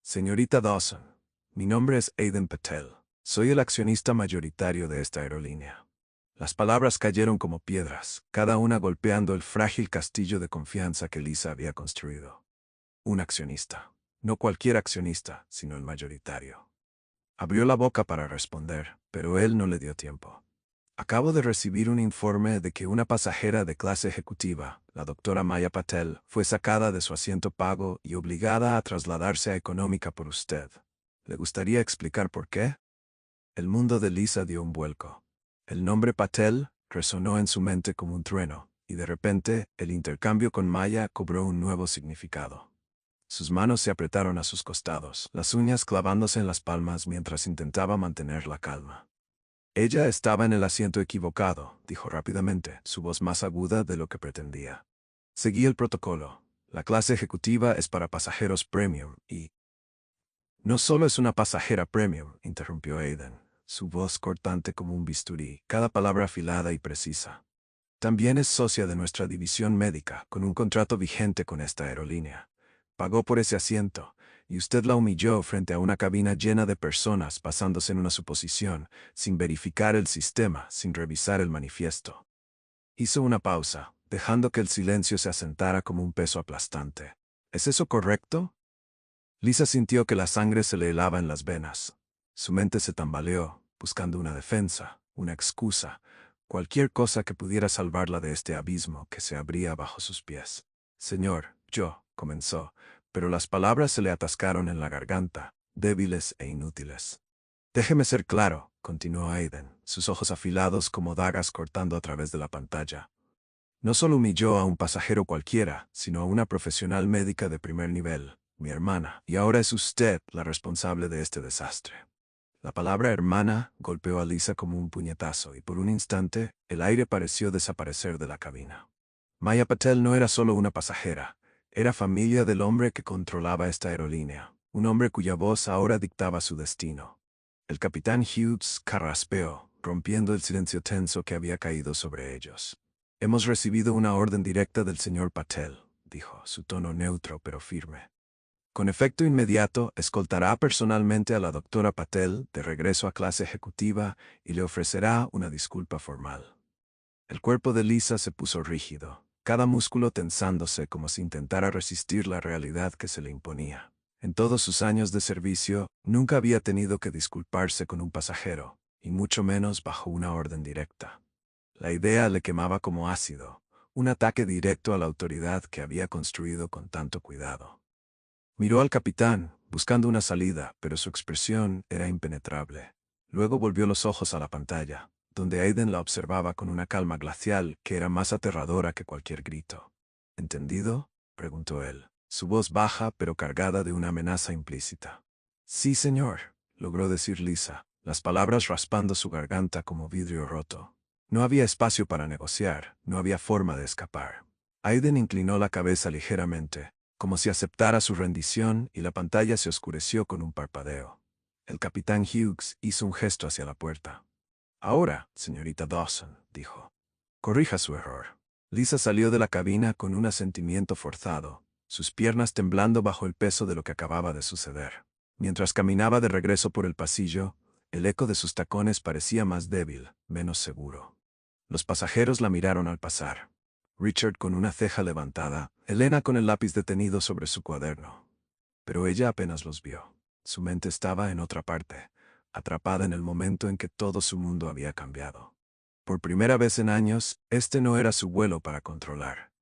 «Señorita Dawson, mi nombre es Aiden Patel. Soy el accionista mayoritario de esta aerolínea». Las palabras cayeron como piedras, cada una golpeando el frágil castillo de confianza que Lisa había construido. Un accionista. No cualquier accionista, sino el mayoritario. Abrió la boca para responder, pero él no le dio tiempo. «Acabo de recibir un informe de que una pasajera de clase ejecutiva, la doctora Maya Patel, fue sacada de su asiento pago y obligada a trasladarse a económica por usted. ¿Le gustaría explicar por qué?» El mundo de Lisa dio un vuelco. El nombre Patel resonó en su mente como un trueno, y de repente el intercambio con Maya cobró un nuevo significado. Sus manos se apretaron a sus costados, las uñas clavándose en las palmas mientras intentaba mantener la calma. «Ella estaba en el asiento equivocado», dijo rápidamente, su voz más aguda de lo que pretendía. «Seguí el protocolo. La clase ejecutiva es para pasajeros premium y...» «No solo es una pasajera premium», interrumpió Aiden, su voz cortante como un bisturí, cada palabra afilada y precisa. «También es socia de nuestra división médica, con un contrato vigente con esta aerolínea. Pagó por ese asiento, y usted la humilló frente a una cabina llena de personas basándose en una suposición, sin verificar el sistema, sin revisar el manifiesto». Hizo una pausa, dejando que el silencio se asentara como un peso aplastante. «¿Es eso correcto?» Lisa sintió que la sangre se le helaba en las venas. Su mente se tambaleó, buscando una defensa, una excusa, cualquier cosa que pudiera salvarla de este abismo que se abría bajo sus pies. «Señor, comenzó, pero las palabras se le atascaron en la garganta, débiles e inútiles. «Déjeme ser claro», continuó Aiden, sus ojos afilados como dagas cortando a través de la pantalla. «No solo humilló a un pasajero cualquiera, sino a una profesional médica de primer nivel, mi hermana, y ahora es usted la responsable de este desastre». La palabra hermana golpeó a Lisa como un puñetazo y por un instante el aire pareció desaparecer de la cabina. Maya Patel no era solo una pasajera, era familia del hombre que controlaba esta aerolínea, un hombre cuya voz ahora dictaba su destino. El capitán Hughes carraspeó, rompiendo el silencio tenso que había caído sobre ellos. «Hemos recibido una orden directa del señor Patel», dijo, su tono neutro pero firme. «Con efecto inmediato, escoltará personalmente a la doctora Patel de regreso a clase ejecutiva y le ofrecerá una disculpa formal». El cuerpo de Lisa se puso rígido, cada músculo tensándose como si intentara resistir la realidad que se le imponía. En todos sus años de servicio, nunca había tenido que disculparse con un pasajero, y mucho menos bajo una orden directa. La idea le quemaba como ácido, un ataque directo a la autoridad que había construido con tanto cuidado. Miró al capitán, buscando una salida, pero su expresión era impenetrable. Luego volvió los ojos a la pantalla, donde Aiden la observaba con una calma glacial que era más aterradora que cualquier grito. ¿Entendido?, preguntó él, su voz baja pero cargada de una amenaza implícita. Sí, señor, logró decir Lisa, las palabras raspando su garganta como vidrio roto. No había espacio para negociar, no había forma de escapar. Aiden inclinó la cabeza ligeramente, como si aceptara su rendición, y la pantalla se oscureció con un parpadeo. El capitán Hughes hizo un gesto hacia la puerta. Ahora, señorita Dawson, dijo. Corrija su error. Lisa salió de la cabina con un asentimiento forzado, sus piernas temblando bajo el peso de lo que acababa de suceder. Mientras caminaba de regreso por el pasillo, el eco de sus tacones parecía más débil, menos seguro. Los pasajeros la miraron al pasar. Richard con una ceja levantada, Elena con el lápiz detenido sobre su cuaderno. Pero ella apenas los vio. Su mente estaba en otra parte, atrapada en el momento en que todo su mundo había cambiado. Por primera vez en años, este no era su vuelo para controlar.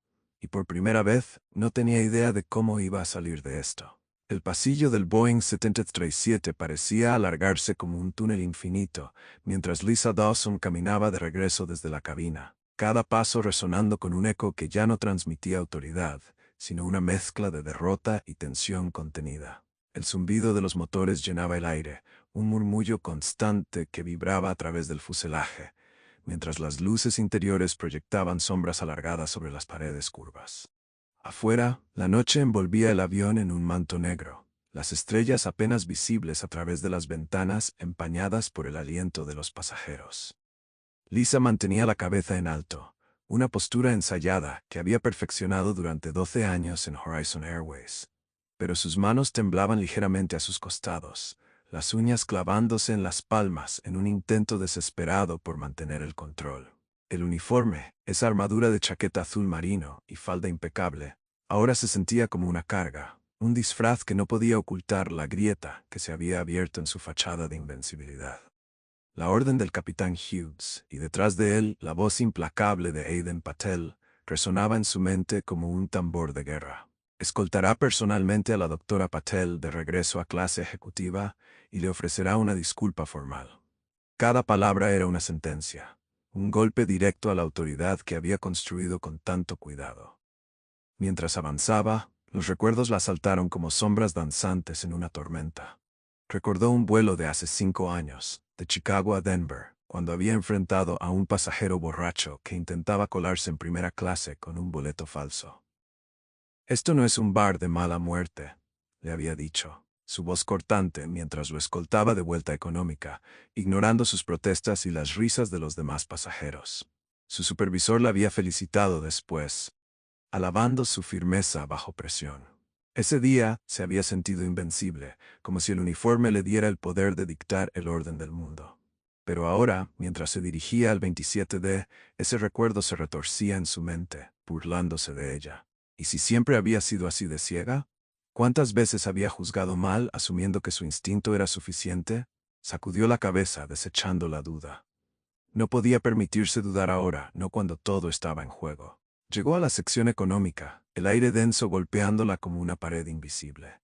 Y por primera vez, no tenía idea de cómo iba a salir de esto. El pasillo del Boeing 737 parecía alargarse como un túnel infinito, mientras Lisa Dawson caminaba de regreso desde la cabina, cada paso resonando con un eco que ya no transmitía autoridad, sino una mezcla de derrota y tensión contenida. El zumbido de los motores llenaba el aire, un murmullo constante que vibraba a través del fuselaje, mientras las luces interiores proyectaban sombras alargadas sobre las paredes curvas. Afuera, la noche envolvía el avión en un manto negro, las estrellas apenas visibles a través de las ventanas empañadas por el aliento de los pasajeros. Lisa mantenía la cabeza en alto, una postura ensayada que había perfeccionado durante 12 años en Horizon Airways. Pero sus manos temblaban ligeramente a sus costados, las uñas clavándose en las palmas en un intento desesperado por mantener el control. El uniforme, esa armadura de chaqueta azul marino y falda impecable, ahora se sentía como una carga, un disfraz que no podía ocultar la grieta que se había abierto en su fachada de invencibilidad. La orden del capitán Hughes, y detrás de él la voz implacable de Aiden Patel, resonaba en su mente como un tambor de guerra. Escoltará personalmente a la doctora Patel de regreso a clase ejecutiva y le ofrecerá una disculpa formal. Cada palabra era una sentencia, un golpe directo a la autoridad que había construido con tanto cuidado. Mientras avanzaba, los recuerdos la asaltaron como sombras danzantes en una tormenta. Recordó un vuelo de hace 5 años, de Chicago a Denver, cuando había enfrentado a un pasajero borracho que intentaba colarse en primera clase con un boleto falso. Esto no es un bar de mala muerte, le había dicho, su voz cortante mientras lo escoltaba de vuelta económica, ignorando sus protestas y las risas de los demás pasajeros. Su supervisor la había felicitado después, alabando su firmeza bajo presión. Ese día se había sentido invencible, como si el uniforme le diera el poder de dictar el orden del mundo. Pero ahora, mientras se dirigía al 27D, ese recuerdo se retorcía en su mente, burlándose de ella. ¿Y si siempre había sido así de ciega? ¿Cuántas veces había juzgado mal, asumiendo que su instinto era suficiente? Sacudió la cabeza, desechando la duda. No podía permitirse dudar ahora, no cuando todo estaba en juego. Llegó a la sección económica, el aire denso golpeándola como una pared invisible.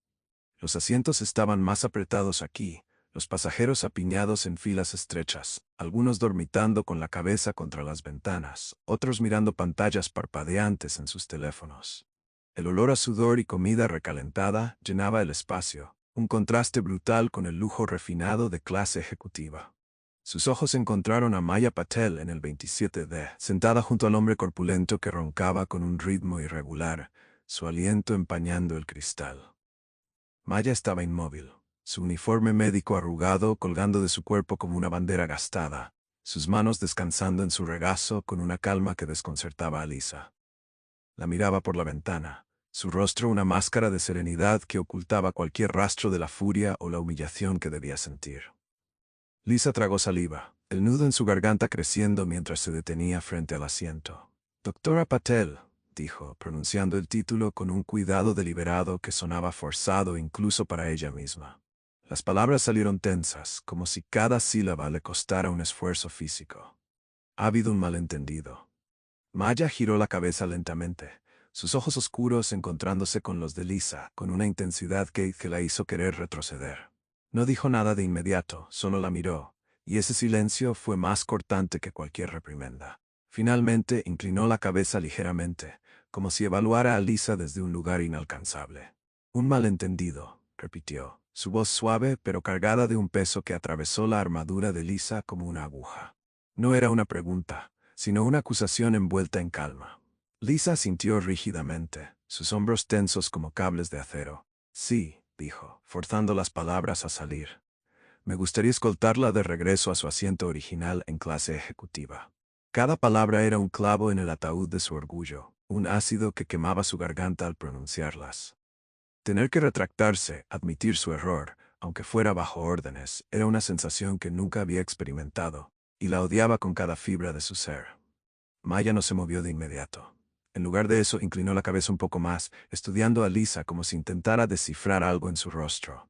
Los asientos estaban más apretados aquí, los pasajeros apiñados en filas estrechas, algunos dormitando con la cabeza contra las ventanas, otros mirando pantallas parpadeantes en sus teléfonos. El olor a sudor y comida recalentada llenaba el espacio, un contraste brutal con el lujo refinado de clase ejecutiva. Sus ojos encontraron a Maya Patel en el 27D, sentada junto al hombre corpulento que roncaba con un ritmo irregular, su aliento empañando el cristal. Maya estaba inmóvil, su uniforme médico arrugado colgando de su cuerpo como una bandera gastada, sus manos descansando en su regazo con una calma que desconcertaba a Lisa. La miraba por la ventana, su rostro una máscara de serenidad que ocultaba cualquier rastro de la furia o la humillación que debía sentir. Lisa tragó saliva, el nudo en su garganta creciendo mientras se detenía frente al asiento. «Doctora Patel», dijo, pronunciando el título con un cuidado deliberado que sonaba forzado incluso para ella misma. Las palabras salieron tensas, como si cada sílaba le costara un esfuerzo físico. Ha habido un malentendido. Maya giró la cabeza lentamente, sus ojos oscuros encontrándose con los de Lisa, con una intensidad que la hizo querer retroceder. No dijo nada de inmediato, solo la miró, y ese silencio fue más cortante que cualquier reprimenda. Finalmente inclinó la cabeza ligeramente, como si evaluara a Lisa desde un lugar inalcanzable. Un malentendido, repitió, su voz suave pero cargada de un peso que atravesó la armadura de Lisa como una aguja. No era una pregunta, sino una acusación envuelta en calma. Lisa sintió rígidamente, sus hombros tensos como cables de acero. Sí, dijo, forzando las palabras a salir. Me gustaría escoltarla de regreso a su asiento original en clase ejecutiva. Cada palabra era un clavo en el ataúd de su orgullo, un ácido que quemaba su garganta al pronunciarlas. Tener que retractarse, admitir su error, aunque fuera bajo órdenes, era una sensación que nunca había experimentado, y la odiaba con cada fibra de su ser. Maya no se movió de inmediato. En lugar de eso, inclinó la cabeza un poco más, estudiando a Lisa como si intentara descifrar algo en su rostro.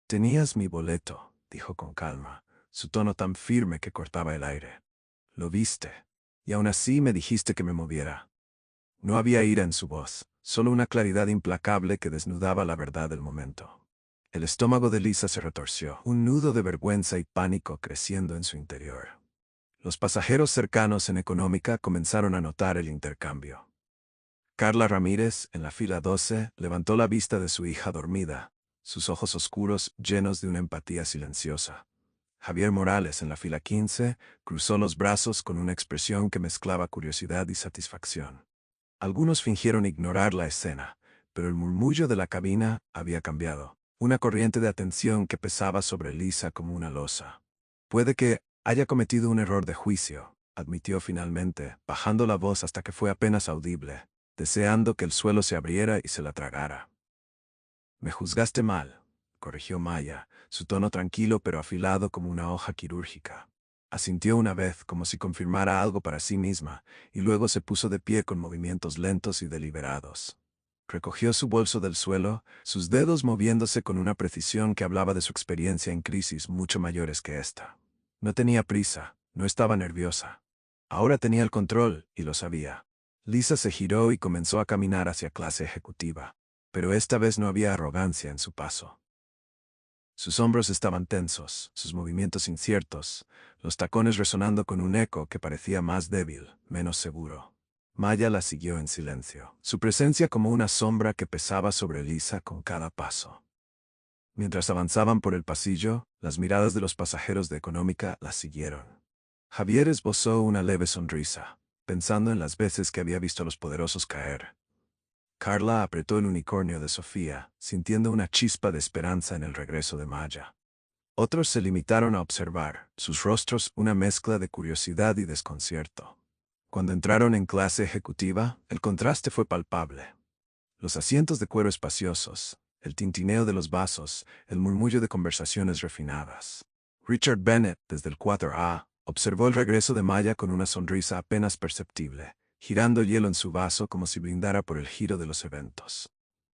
«Tenías mi boleto», dijo con calma, su tono tan firme que cortaba el aire. «Lo viste. Y aún así me dijiste que me moviera». No había ira en su voz, solo una claridad implacable que desnudaba la verdad del momento. El estómago de Lisa se retorció, un nudo de vergüenza y pánico creciendo en su interior. Los pasajeros cercanos en económica comenzaron a notar el intercambio. Carla Ramírez, en la fila 12, levantó la vista de su hija dormida, sus ojos oscuros llenos de una empatía silenciosa. Javier Morales, en la fila 15, cruzó los brazos con una expresión que mezclaba curiosidad y satisfacción. Algunos fingieron ignorar la escena, pero el murmullo de la cabina había cambiado, una corriente de atención que pesaba sobre Lisa como una losa. Puede que haya cometido un error de juicio, admitió finalmente, bajando la voz hasta que fue apenas audible, deseando que el suelo se abriera y se la tragara. «Me juzgaste mal», corrigió Maya, su tono tranquilo pero afilado como una hoja quirúrgica. Asintió una vez como si confirmara algo para sí misma, y luego se puso de pie con movimientos lentos y deliberados. Recogió su bolso del suelo, sus dedos moviéndose con una precisión que hablaba de su experiencia en crisis mucho mayores que esta. No tenía prisa, no estaba nerviosa. Ahora tenía el control, y lo sabía. Lisa se giró y comenzó a caminar hacia clase ejecutiva, pero esta vez no había arrogancia en su paso. Sus hombros estaban tensos, sus movimientos inciertos, los tacones resonando con un eco que parecía más débil, menos seguro. Maya la siguió en silencio, su presencia como una sombra que pesaba sobre Lisa con cada paso. Mientras avanzaban por el pasillo, las miradas de los pasajeros de económica la siguieron. Javier esbozó una leve sonrisa, pensando en las veces que había visto a los poderosos caer. Carla apretó el unicornio de Sofía, sintiendo una chispa de esperanza en el regreso de Maya. Otros se limitaron a observar, sus rostros una mezcla de curiosidad y desconcierto. Cuando entraron en clase ejecutiva, el contraste fue palpable. Los asientos de cuero espaciosos, el tintineo de los vasos, el murmullo de conversaciones refinadas. Richard Bennett, desde el 4A, observó el regreso de Maya con una sonrisa apenas perceptible, girando hielo en su vaso como si brindara por el giro de los eventos.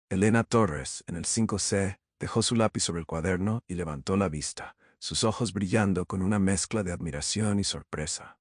Elena Torres, en el 5C, dejó su lápiz sobre el cuaderno y levantó la vista, sus ojos brillando con una mezcla de admiración y sorpresa.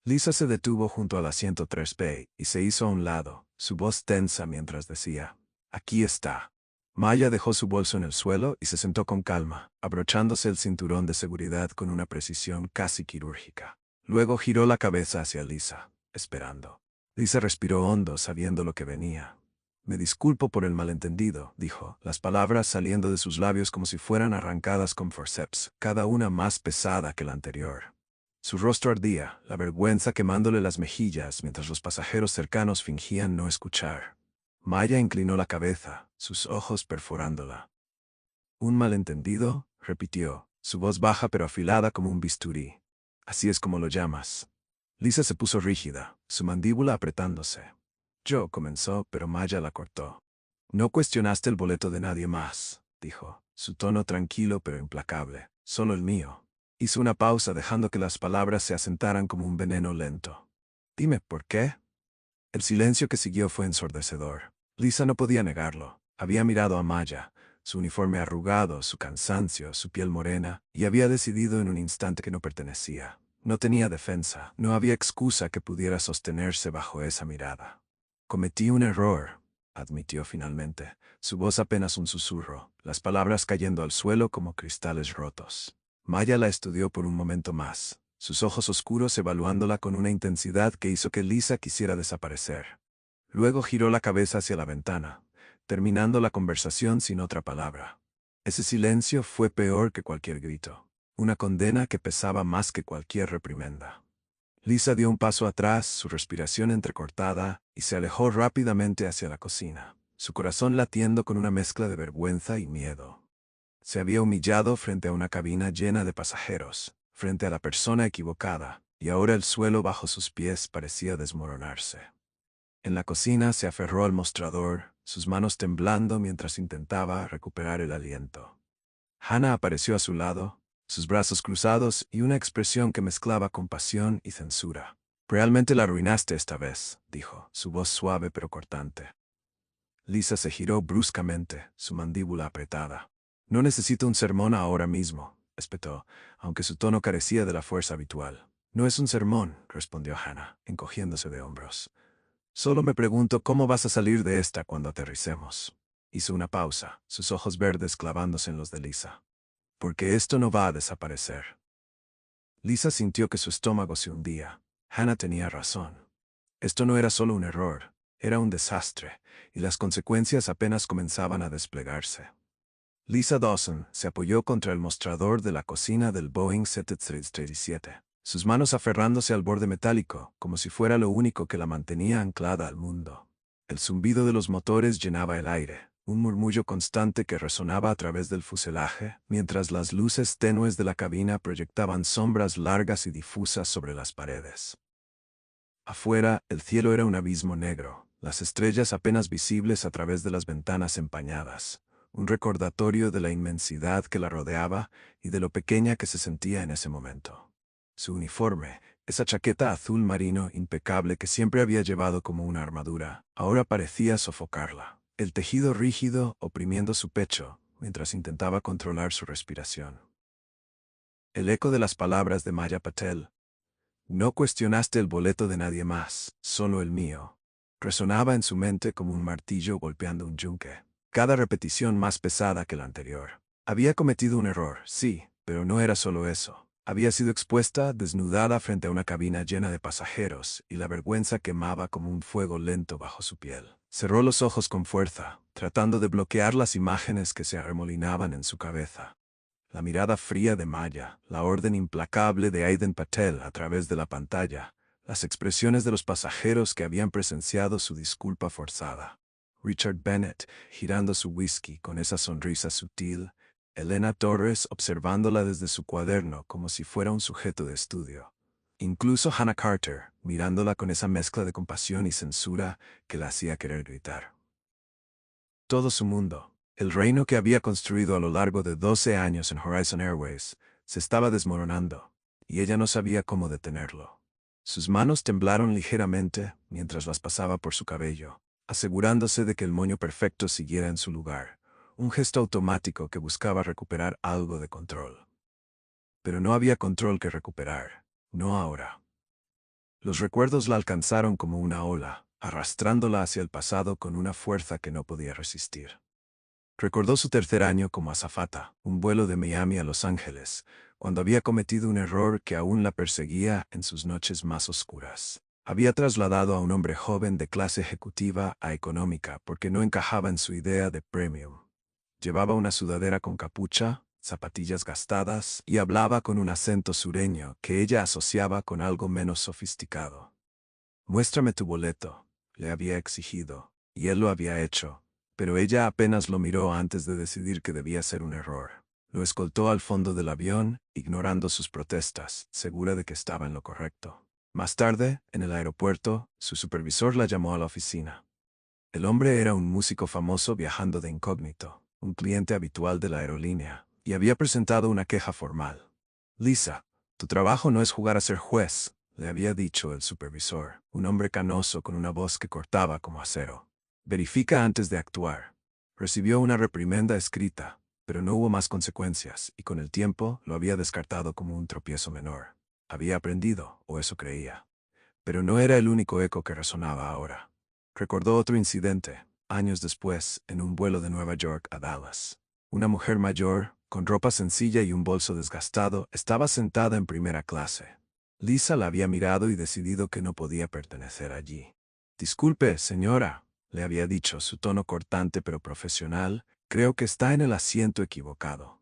Lisa se detuvo junto al asiento 3B y se hizo a un lado, su voz tensa mientras decía, «Aquí está». Maya dejó su bolso en el suelo y se sentó con calma, abrochándose el cinturón de seguridad con una precisión casi quirúrgica. Luego giró la cabeza hacia Lisa, esperando. Lisa respiró hondo, sabiendo lo que venía. «Me disculpo por el malentendido», dijo, las palabras saliendo de sus labios como si fueran arrancadas con forceps, cada una más pesada que la anterior. Su rostro ardía, la vergüenza quemándole las mejillas mientras los pasajeros cercanos fingían no escuchar. Maya inclinó la cabeza, sus ojos perforándola. «¿Un malentendido?», repitió, su voz baja pero afilada como un bisturí. «Así es como lo llamas». Lisa se puso rígida, su mandíbula apretándose. «Yo», comenzó, pero Maya la cortó. «No cuestionaste el boleto de nadie más», dijo, su tono tranquilo pero implacable. «Solo el mío». Hizo una pausa dejando que las palabras se asentaran como un veneno lento. «Dime, ¿por qué?». El silencio que siguió fue ensordecedor. Lisa no podía negarlo. Había mirado a Maya. su uniforme arrugado, su cansancio, su piel morena, y había decidido en un instante que no pertenecía. No tenía defensa, no había excusa que pudiera sostenerse bajo esa mirada. Cometí un error, admitió finalmente, su voz apenas un susurro, las palabras cayendo al suelo como cristales rotos. Maya la estudió por un momento más, sus ojos oscuros evaluándola con una intensidad que hizo que Lisa quisiera desaparecer. Luego giró la cabeza hacia la ventana, terminando la conversación sin otra palabra. Ese silencio fue peor que cualquier grito, una condena que pesaba más que cualquier reprimenda. Lisa dio un paso atrás, su respiración entrecortada, y se alejó rápidamente hacia la cocina, su corazón latiendo con una mezcla de vergüenza y miedo. Se había humillado frente a una cabina llena de pasajeros, frente a la persona equivocada, y ahora el suelo bajo sus pies parecía desmoronarse. En la cocina se aferró al mostrador, sus manos temblando mientras intentaba recuperar el aliento. Hannah apareció a su lado, sus brazos cruzados y una expresión que mezclaba compasión y censura. «Realmente la arruinaste esta vez», dijo, su voz suave pero cortante. Lisa se giró bruscamente, su mandíbula apretada. «No necesito un sermón ahora mismo», espetó, aunque su tono carecía de la fuerza habitual. «No es un sermón», respondió Hannah, encogiéndose de hombros. «Solo me pregunto cómo vas a salir de esta cuando aterricemos». Hizo una pausa, sus ojos verdes clavándose en los de Lisa. «Porque esto no va a desaparecer». Lisa sintió que su estómago se hundía. Hannah tenía razón. Esto no era solo un error, era un desastre, y las consecuencias apenas comenzaban a desplegarse. Lisa Dawson se apoyó contra el mostrador de la cocina del Boeing 737, sus manos aferrándose al borde metálico, como si fuera lo único que la mantenía anclada al mundo. El zumbido de los motores llenaba el aire, un murmullo constante que resonaba a través del fuselaje, mientras las luces tenues de la cabina proyectaban sombras largas y difusas sobre las paredes. Afuera, el cielo era un abismo negro, las estrellas apenas visibles a través de las ventanas empañadas, un recordatorio de la inmensidad que la rodeaba y de lo pequeña que se sentía en ese momento. Su uniforme, esa chaqueta azul marino impecable que siempre había llevado como una armadura, ahora parecía sofocarla, el tejido rígido oprimiendo su pecho, mientras intentaba controlar su respiración. El eco de las palabras de Maya Patel, «No cuestionaste el boleto de nadie más, solo el mío», resonaba en su mente como un martillo golpeando un yunque, cada repetición más pesada que la anterior. Había cometido un error, sí, pero no era solo eso. Había sido expuesta, desnudada frente a una cabina llena de pasajeros, y la vergüenza quemaba como un fuego lento bajo su piel. Cerró los ojos con fuerza, tratando de bloquear las imágenes que se arremolinaban en su cabeza. La mirada fría de Maya, la orden implacable de Aiden Patel a través de la pantalla, las expresiones de los pasajeros que habían presenciado su disculpa forzada. Richard Bennett, girando su whisky con esa sonrisa sutil, Elena Torres observándola desde su cuaderno como si fuera un sujeto de estudio. Incluso Hannah Carter, mirándola con esa mezcla de compasión y censura que la hacía querer gritar. Todo su mundo, el reino que había construido a lo largo de 12 años en Horizon Airways, se estaba desmoronando, y ella no sabía cómo detenerlo. Sus manos temblaron ligeramente mientras las pasaba por su cabello, asegurándose de que el moño perfecto siguiera en su lugar, un gesto automático que buscaba recuperar algo de control. Pero no había control que recuperar, no ahora. Los recuerdos la alcanzaron como una ola, arrastrándola hacia el pasado con una fuerza que no podía resistir. Recordó su tercer año como azafata, un vuelo de Miami a Los Ángeles, cuando había cometido un error que aún la perseguía en sus noches más oscuras. Había trasladado a un hombre joven de clase ejecutiva a económica porque no encajaba en su idea de premium. Llevaba una sudadera con capucha, zapatillas gastadas y hablaba con un acento sureño que ella asociaba con algo menos sofisticado. «Muéstrame tu boleto», le había exigido, y él lo había hecho, pero ella apenas lo miró antes de decidir que debía ser un error. Lo escoltó al fondo del avión, ignorando sus protestas, segura de que estaba en lo correcto. Más tarde, en el aeropuerto, su supervisor la llamó a la oficina. El hombre era un músico famoso viajando de incógnito, un cliente habitual de la aerolínea, y había presentado una queja formal. «Lisa, tu trabajo no es jugar a ser juez», le había dicho el supervisor, un hombre canoso con una voz que cortaba como acero. «Verifica antes de actuar». Recibió una reprimenda escrita, pero no hubo más consecuencias, y con el tiempo lo había descartado como un tropiezo menor. Había aprendido, o eso creía. Pero no era el único eco que resonaba ahora. Recordó otro incidente, años después, en un vuelo de Nueva York a Dallas. Una mujer mayor, con ropa sencilla y un bolso desgastado, estaba sentada en primera clase. Lisa la había mirado y decidido que no podía pertenecer allí. Disculpe, señora, le había dicho, su tono cortante pero profesional, creo que está en el asiento equivocado.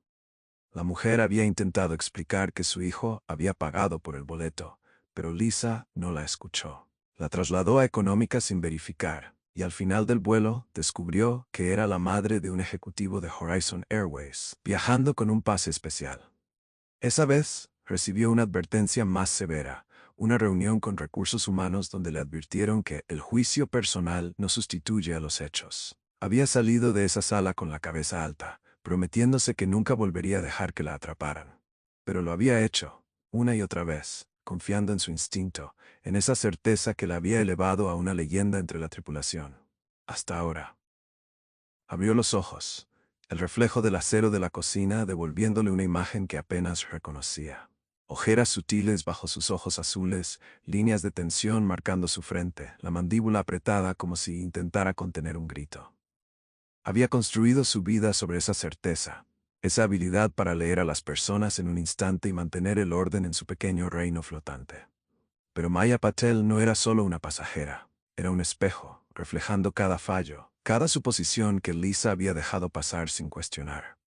La mujer había intentado explicar que su hijo había pagado por el boleto, pero Lisa no la escuchó. La trasladó a Económica sin verificar, y al final del vuelo descubrió que era la madre de un ejecutivo de Horizon Airways, viajando con un pase especial. Esa vez, recibió una advertencia más severa, una reunión con recursos humanos donde le advirtieron que el juicio personal no sustituye a los hechos. Había salido de esa sala con la cabeza alta, prometiéndose que nunca volvería a dejar que la atraparan. Pero lo había hecho, una y otra vez, confiando en su instinto, en esa certeza que la había elevado a una leyenda entre la tripulación. Hasta ahora. Abrió los ojos, el reflejo del acero de la cocina devolviéndole una imagen que apenas reconocía. Ojeras sutiles bajo sus ojos azules, líneas de tensión marcando su frente, la mandíbula apretada como si intentara contener un grito. Había construido su vida sobre esa certeza, esa habilidad para leer a las personas en un instante y mantener el orden en su pequeño reino flotante. Pero Maya Patel no era solo una pasajera, era un espejo, reflejando cada fallo, cada suposición que Lisa había dejado pasar sin cuestionar.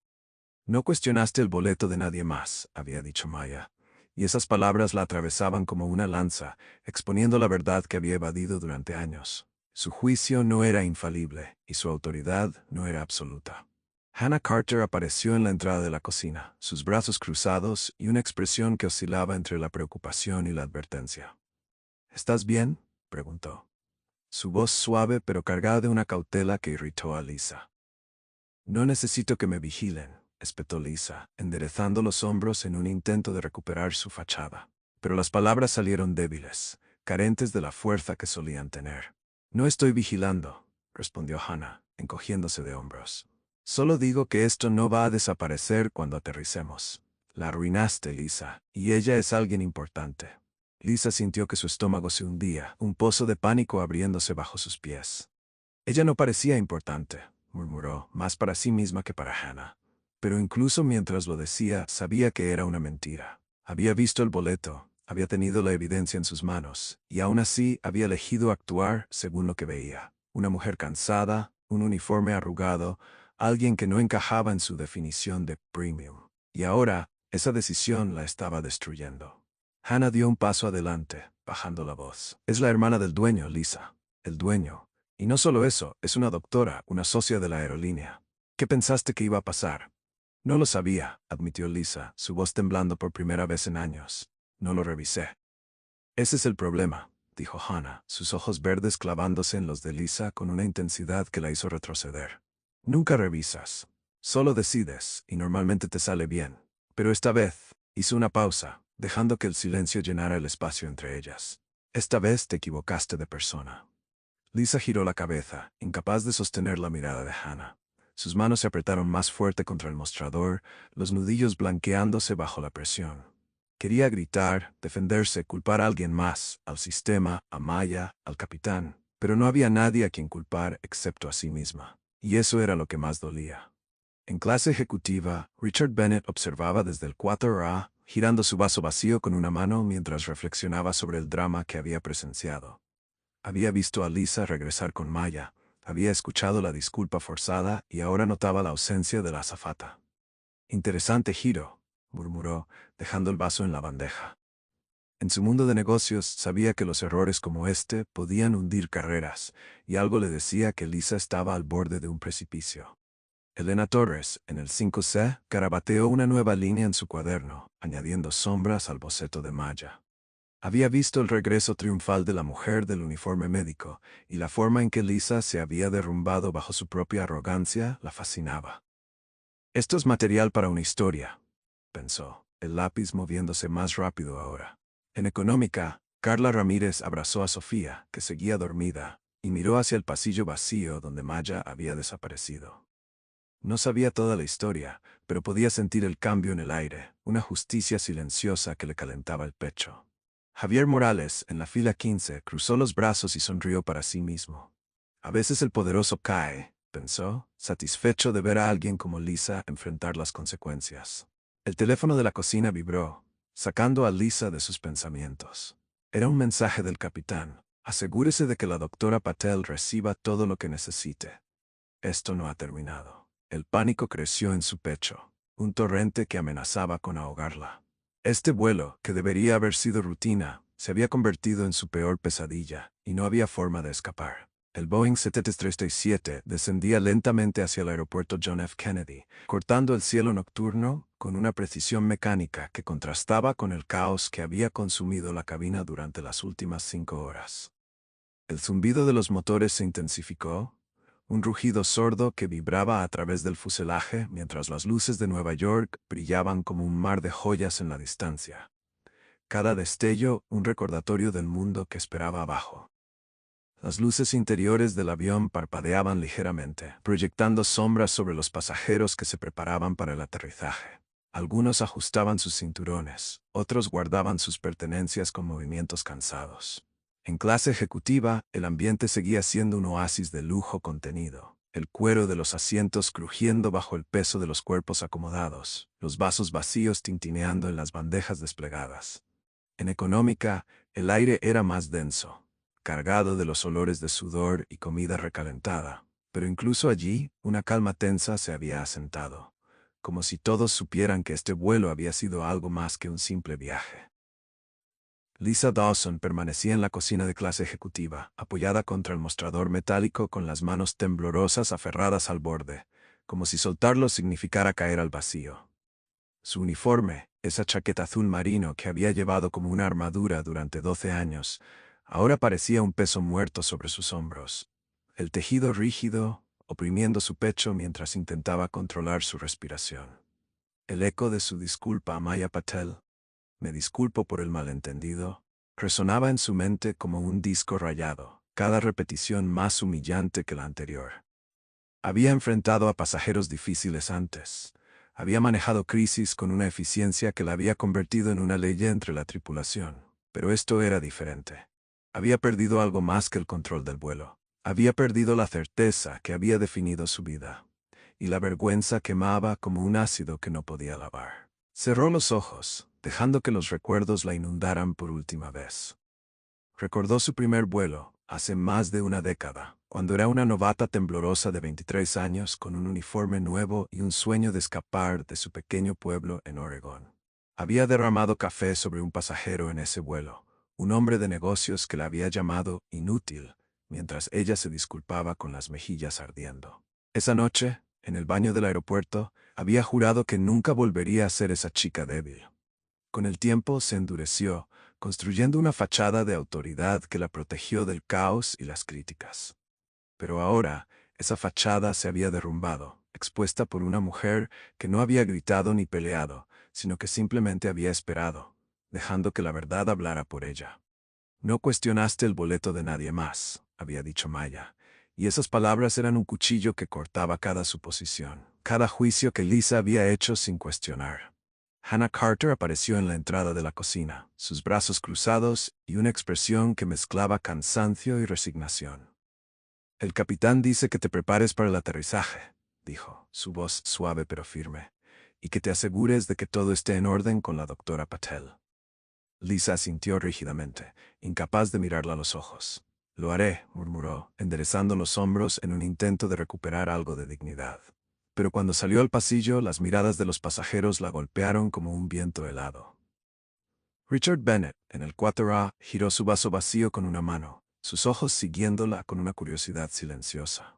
No cuestionaste el boleto de nadie más, había dicho Maya, y esas palabras la atravesaban como una lanza, exponiendo la verdad que había evadido durante años. Su juicio no era infalible, y su autoridad no era absoluta. Hannah Carter apareció en la entrada de la cocina, sus brazos cruzados y una expresión que oscilaba entre la preocupación y la advertencia. ¿Estás bien?, preguntó. Su voz suave pero cargada de una cautela que irritó a Lisa. No necesito que me vigilen, espetó Lisa, enderezando los hombros en un intento de recuperar su fachada. Pero las palabras salieron débiles, carentes de la fuerza que solían tener. No estoy vigilando, respondió Hannah, encogiéndose de hombros. Solo digo que esto no va a desaparecer cuando aterricemos. La arruinaste, Lisa, y ella es alguien importante. Lisa sintió que su estómago se hundía, un pozo de pánico abriéndose bajo sus pies. Ella no parecía importante, murmuró, más para sí misma que para Hannah. Pero incluso mientras lo decía, sabía que era una mentira. Había visto el boleto, había tenido la evidencia en sus manos, y aún así había elegido actuar según lo que veía. Una mujer cansada, un uniforme arrugado, alguien que no encajaba en su definición de premium. Y ahora, esa decisión la estaba destruyendo. Hannah dio un paso adelante, bajando la voz. Es la hermana del dueño, Lisa. El dueño. Y no solo eso, es una doctora, una socia de la aerolínea. ¿Qué pensaste que iba a pasar? No lo sabía, admitió Lisa, su voz temblando por primera vez en años. No lo revisé. Ese es el problema, dijo Hannah, sus ojos verdes clavándose en los de Lisa con una intensidad que la hizo retroceder. Nunca revisas. Solo decides, y normalmente te sale bien. Pero esta vez, hizo una pausa, dejando que el silencio llenara el espacio entre ellas. Esta vez te equivocaste de persona. Lisa giró la cabeza, incapaz de sostener la mirada de Hannah. Sus manos se apretaron más fuerte contra el mostrador, los nudillos blanqueándose bajo la presión. Quería gritar, defenderse, culpar a alguien más, al sistema, a Maya, al capitán, pero no había nadie a quien culpar excepto a sí misma. Y eso era lo que más dolía. En clase ejecutiva, Richard Bennett observaba desde el 4A, girando su vaso vacío con una mano mientras reflexionaba sobre el drama que había presenciado. Había visto a Lisa regresar con Maya, había escuchado la disculpa forzada y ahora notaba la ausencia de la azafata. Interesante giro, murmuró, dejando el vaso en la bandeja. En su mundo de negocios sabía que los errores como este podían hundir carreras, y algo le decía que Lisa estaba al borde de un precipicio. Elena Torres, en el 5C, carabateó una nueva línea en su cuaderno, añadiendo sombras al boceto de Maya. Había visto el regreso triunfal de la mujer del uniforme médico, y la forma en que Lisa se había derrumbado bajo su propia arrogancia la fascinaba. Esto es material para una historia, pensó, el lápiz moviéndose más rápido ahora. En Económica, Carla Ramírez abrazó a Sofía, que seguía dormida, y miró hacia el pasillo vacío donde Maya había desaparecido. No sabía toda la historia, pero podía sentir el cambio en el aire, una justicia silenciosa que le calentaba el pecho. Javier Morales, en la fila 15, cruzó los brazos y sonrió para sí mismo. A veces el poderoso cae, pensó, satisfecho de ver a alguien como Lisa enfrentar las consecuencias. El teléfono de la cocina vibró, sacando a Lisa de sus pensamientos. Era un mensaje del capitán. Asegúrese de que la doctora Patel reciba todo lo que necesite. Esto no ha terminado. El pánico creció en su pecho, un torrente que amenazaba con ahogarla. Este vuelo, que debería haber sido rutina, se había convertido en su peor pesadilla, y no había forma de escapar. El Boeing 737 descendía lentamente hacia el aeropuerto John F. Kennedy, cortando el cielo nocturno con una precisión mecánica que contrastaba con el caos que había consumido la cabina durante las últimas 5 horas. El zumbido de los motores se intensificó, un rugido sordo que vibraba a través del fuselaje mientras las luces de Nueva York brillaban como un mar de joyas en la distancia. Cada destello un recordatorio del mundo que esperaba abajo. Las luces interiores del avión parpadeaban ligeramente, proyectando sombras sobre los pasajeros que se preparaban para el aterrizaje. Algunos ajustaban sus cinturones, otros guardaban sus pertenencias con movimientos cansados. En clase ejecutiva, el ambiente seguía siendo un oasis de lujo contenido, el cuero de los asientos crujiendo bajo el peso de los cuerpos acomodados, los vasos vacíos tintineando en las bandejas desplegadas. En económica, el aire era más denso, cargado de los olores de sudor y comida recalentada, pero incluso allí, una calma tensa se había asentado, como si todos supieran que este vuelo había sido algo más que un simple viaje. Lisa Dawson permanecía en la cocina de clase ejecutiva, apoyada contra el mostrador metálico con las manos temblorosas aferradas al borde, como si soltarlo significara caer al vacío. Su uniforme, esa chaqueta azul marino que había llevado como una armadura durante 12 años, ahora parecía un peso muerto sobre sus hombros. El tejido rígido, oprimiendo su pecho mientras intentaba controlar su respiración. El eco de su disculpa a Maya Patel, me disculpo por el malentendido, resonaba en su mente como un disco rayado, cada repetición más humillante que la anterior. Había enfrentado a pasajeros difíciles antes. Había manejado crisis con una eficiencia que la había convertido en una ley entre la tripulación. Pero esto era diferente. Había perdido algo más que el control del vuelo. Había perdido la certeza que había definido su vida. Y la vergüenza quemaba como un ácido que no podía lavar. Cerró los ojos, dejando que los recuerdos la inundaran por última vez. Recordó su primer vuelo, hace más de una década, cuando era una novata temblorosa de 23 años con un uniforme nuevo y un sueño de escapar de su pequeño pueblo en Oregón. Había derramado café sobre un pasajero en ese vuelo, un hombre de negocios que la había llamado inútil, mientras ella se disculpaba con las mejillas ardiendo. Esa noche, en el baño del aeropuerto, había jurado que nunca volvería a ser esa chica débil. Con el tiempo se endureció, construyendo una fachada de autoridad que la protegió del caos y las críticas. Pero ahora, esa fachada se había derrumbado, expuesta por una mujer que no había gritado ni peleado, sino que simplemente había esperado, dejando que la verdad hablara por ella. No cuestionaste el boleto de nadie más, había dicho Maya, y esas palabras eran un cuchillo que cortaba cada suposición, cada juicio que Lisa había hecho sin cuestionar. Hannah Carter apareció en la entrada de la cocina, sus brazos cruzados y una expresión que mezclaba cansancio y resignación. El capitán dice que te prepares para el aterrizaje, dijo, su voz suave pero firme, y que te asegures de que todo esté en orden con la doctora Patel. Lisa asintió rígidamente, incapaz de mirarla a los ojos. Lo haré, murmuró, enderezando los hombros en un intento de recuperar algo de dignidad. Pero cuando salió al pasillo, las miradas de los pasajeros la golpearon como un viento helado. Richard Bennett, en el 4A, giró su vaso vacío con una mano, sus ojos siguiéndola con una curiosidad silenciosa.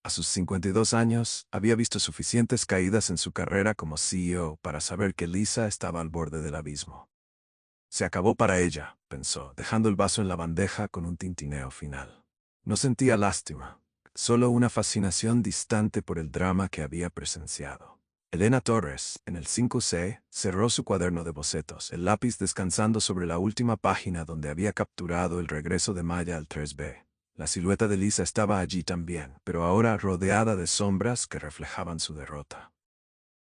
A sus 52 años, había visto suficientes caídas en su carrera como CEO para saber que Lisa estaba al borde del abismo. Se acabó para ella, pensó, dejando el vaso en la bandeja con un tintineo final. No sentía lástima, solo una fascinación distante por el drama que había presenciado. Elena Torres, en el 5C, cerró su cuaderno de bocetos, el lápiz descansando sobre la última página donde había capturado el regreso de Maya al 3B. La silueta de Lisa estaba allí también, pero ahora rodeada de sombras que reflejaban su derrota.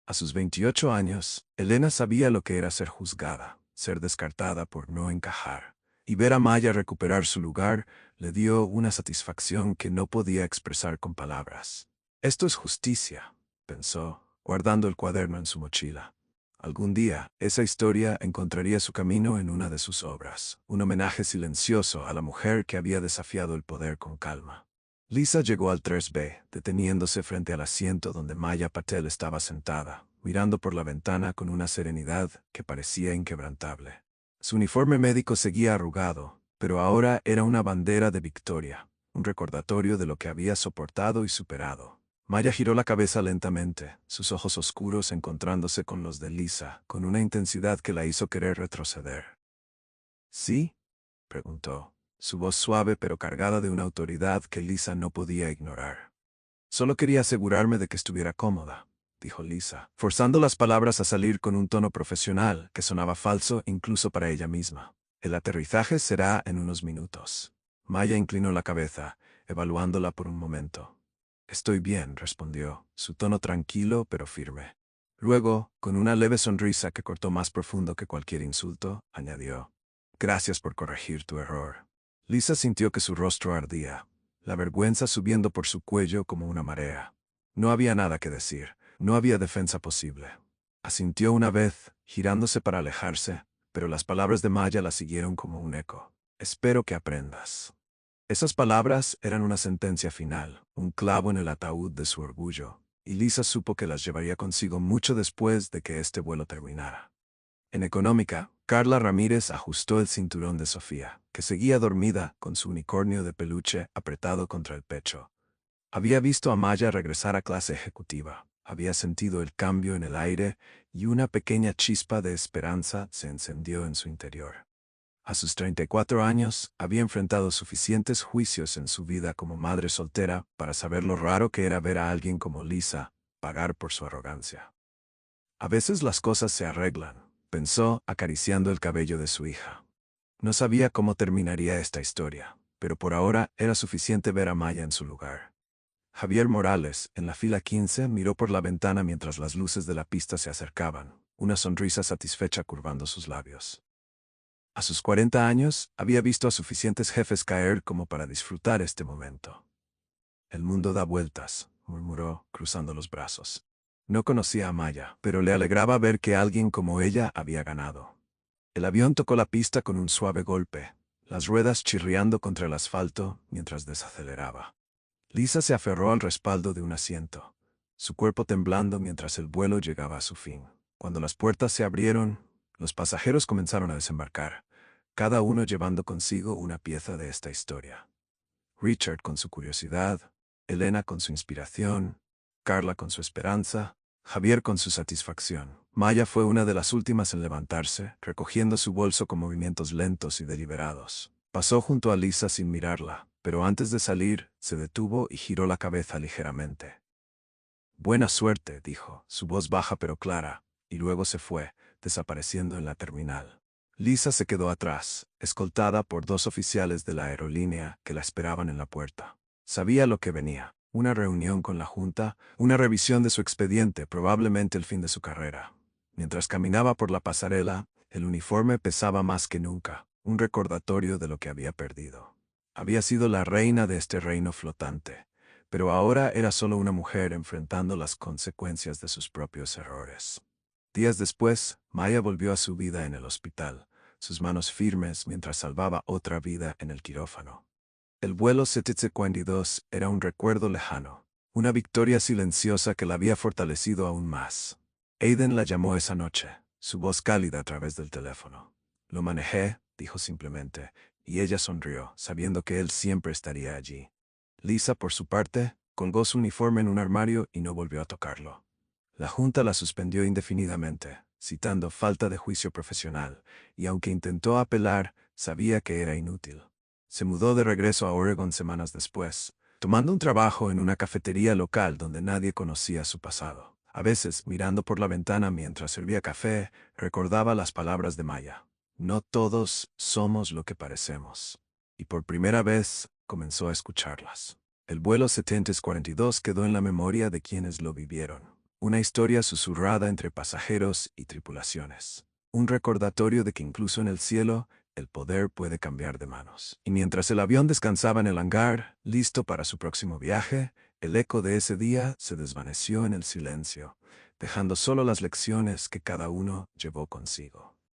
A sus 28 años, Elena sabía lo que era ser juzgada, ser descartada por no encajar, y ver a Maya recuperar su lugar le dio una satisfacción que no podía expresar con palabras. Esto es justicia, pensó, guardando el cuaderno en su mochila. Algún día, esa historia encontraría su camino en una de sus obras, un homenaje silencioso a la mujer que había desafiado el poder con calma. Lisa llegó al 3B, deteniéndose frente al asiento donde Maya Patel estaba sentada, mirando por la ventana con una serenidad que parecía inquebrantable. Su uniforme médico seguía arrugado, pero ahora era una bandera de victoria, un recordatorio de lo que había soportado y superado. Maya giró la cabeza lentamente, sus ojos oscuros encontrándose con los de Lisa, con una intensidad que la hizo querer retroceder. ¿Sí?, preguntó, su voz suave pero cargada de una autoridad que Lisa no podía ignorar. Solo quería asegurarme de que estuviera cómoda, dijo Lisa, forzando las palabras a salir con un tono profesional que sonaba falso incluso para ella misma. El aterrizaje será en unos minutos. Maya inclinó la cabeza, evaluándola por un momento. Estoy bien, respondió, su tono tranquilo pero firme. Luego, con una leve sonrisa que cortó más profundo que cualquier insulto, añadió, gracias por corregir tu error. Lisa sintió que su rostro ardía, la vergüenza subiendo por su cuello como una marea. No había nada que decir, no había defensa posible. Asintió una vez, girándose para alejarse, pero las palabras de Maya la siguieron como un eco. Espero que aprendas. Esas palabras eran una sentencia final, un clavo en el ataúd de su orgullo, y Lisa supo que las llevaría consigo mucho después de que este vuelo terminara. En económica, Carla Ramírez ajustó el cinturón de Sofía, que seguía dormida con su unicornio de peluche apretado contra el pecho. Había visto a Maya regresar a clase ejecutiva, había sentido el cambio en el aire y una pequeña chispa de esperanza se encendió en su interior. A sus 34 años, había enfrentado suficientes juicios en su vida como madre soltera para saber lo raro que era ver a alguien como Lisa pagar por su arrogancia. A veces las cosas se arreglan, pensó acariciando el cabello de su hija. No sabía cómo terminaría esta historia, pero por ahora era suficiente ver a Maya en su lugar. Javier Morales, en la fila 15, miró por la ventana mientras las luces de la pista se acercaban, una sonrisa satisfecha curvando sus labios. A sus 40 años, había visto a suficientes jefes caer como para disfrutar este momento. El mundo da vueltas, murmuró, cruzando los brazos. No conocía a Maya, pero le alegraba ver que alguien como ella había ganado. El avión tocó la pista con un suave golpe, las ruedas chirriando contra el asfalto mientras desaceleraba. Lisa se aferró al respaldo de un asiento, su cuerpo temblando mientras el vuelo llegaba a su fin. Cuando las puertas se abrieron, los pasajeros comenzaron a desembarcar, cada uno llevando consigo una pieza de esta historia. Richard con su curiosidad, Elena con su inspiración, Carla con su esperanza, Javier con su satisfacción. Maya fue una de las últimas en levantarse, recogiendo su bolso con movimientos lentos y deliberados. Pasó junto a Lisa sin mirarla, pero antes de salir, se detuvo y giró la cabeza ligeramente. Buena suerte, dijo, su voz baja pero clara, y luego se fue, desapareciendo en la terminal. Lisa se quedó atrás, escoltada por dos oficiales de la aerolínea que la esperaban en la puerta. Sabía lo que venía, una reunión con la junta, una revisión de su expediente, probablemente el fin de su carrera. Mientras caminaba por la pasarela, el uniforme pesaba más que nunca, un recordatorio de lo que había perdido. Había sido la reina de este reino flotante, pero ahora era solo una mujer enfrentando las consecuencias de sus propios errores. Días después, Maya volvió a su vida en el hospital, sus manos firmes mientras salvaba otra vida en el quirófano. El vuelo 752 era un recuerdo lejano, una victoria silenciosa que la había fortalecido aún más. Aiden la llamó esa noche, su voz cálida a través del teléfono. Lo manejé, dijo simplemente, y ella sonrió, sabiendo que él siempre estaría allí. Lisa, por su parte, colgó su uniforme en un armario y no volvió a tocarlo. La junta la suspendió indefinidamente, citando falta de juicio profesional, y aunque intentó apelar, sabía que era inútil. Se mudó de regreso a Oregon semanas después, tomando un trabajo en una cafetería local donde nadie conocía su pasado. A veces, mirando por la ventana mientras servía café, recordaba las palabras de Maya. No todos somos lo que parecemos. Y por primera vez, comenzó a escucharlas. El vuelo 742 quedó en la memoria de quienes lo vivieron. Una historia susurrada entre pasajeros y tripulaciones. Un recordatorio de que incluso en el cielo, el poder puede cambiar de manos. Y mientras el avión descansaba en el hangar, listo para su próximo viaje, el eco de ese día se desvaneció en el silencio, dejando solo las lecciones que cada uno llevó consigo.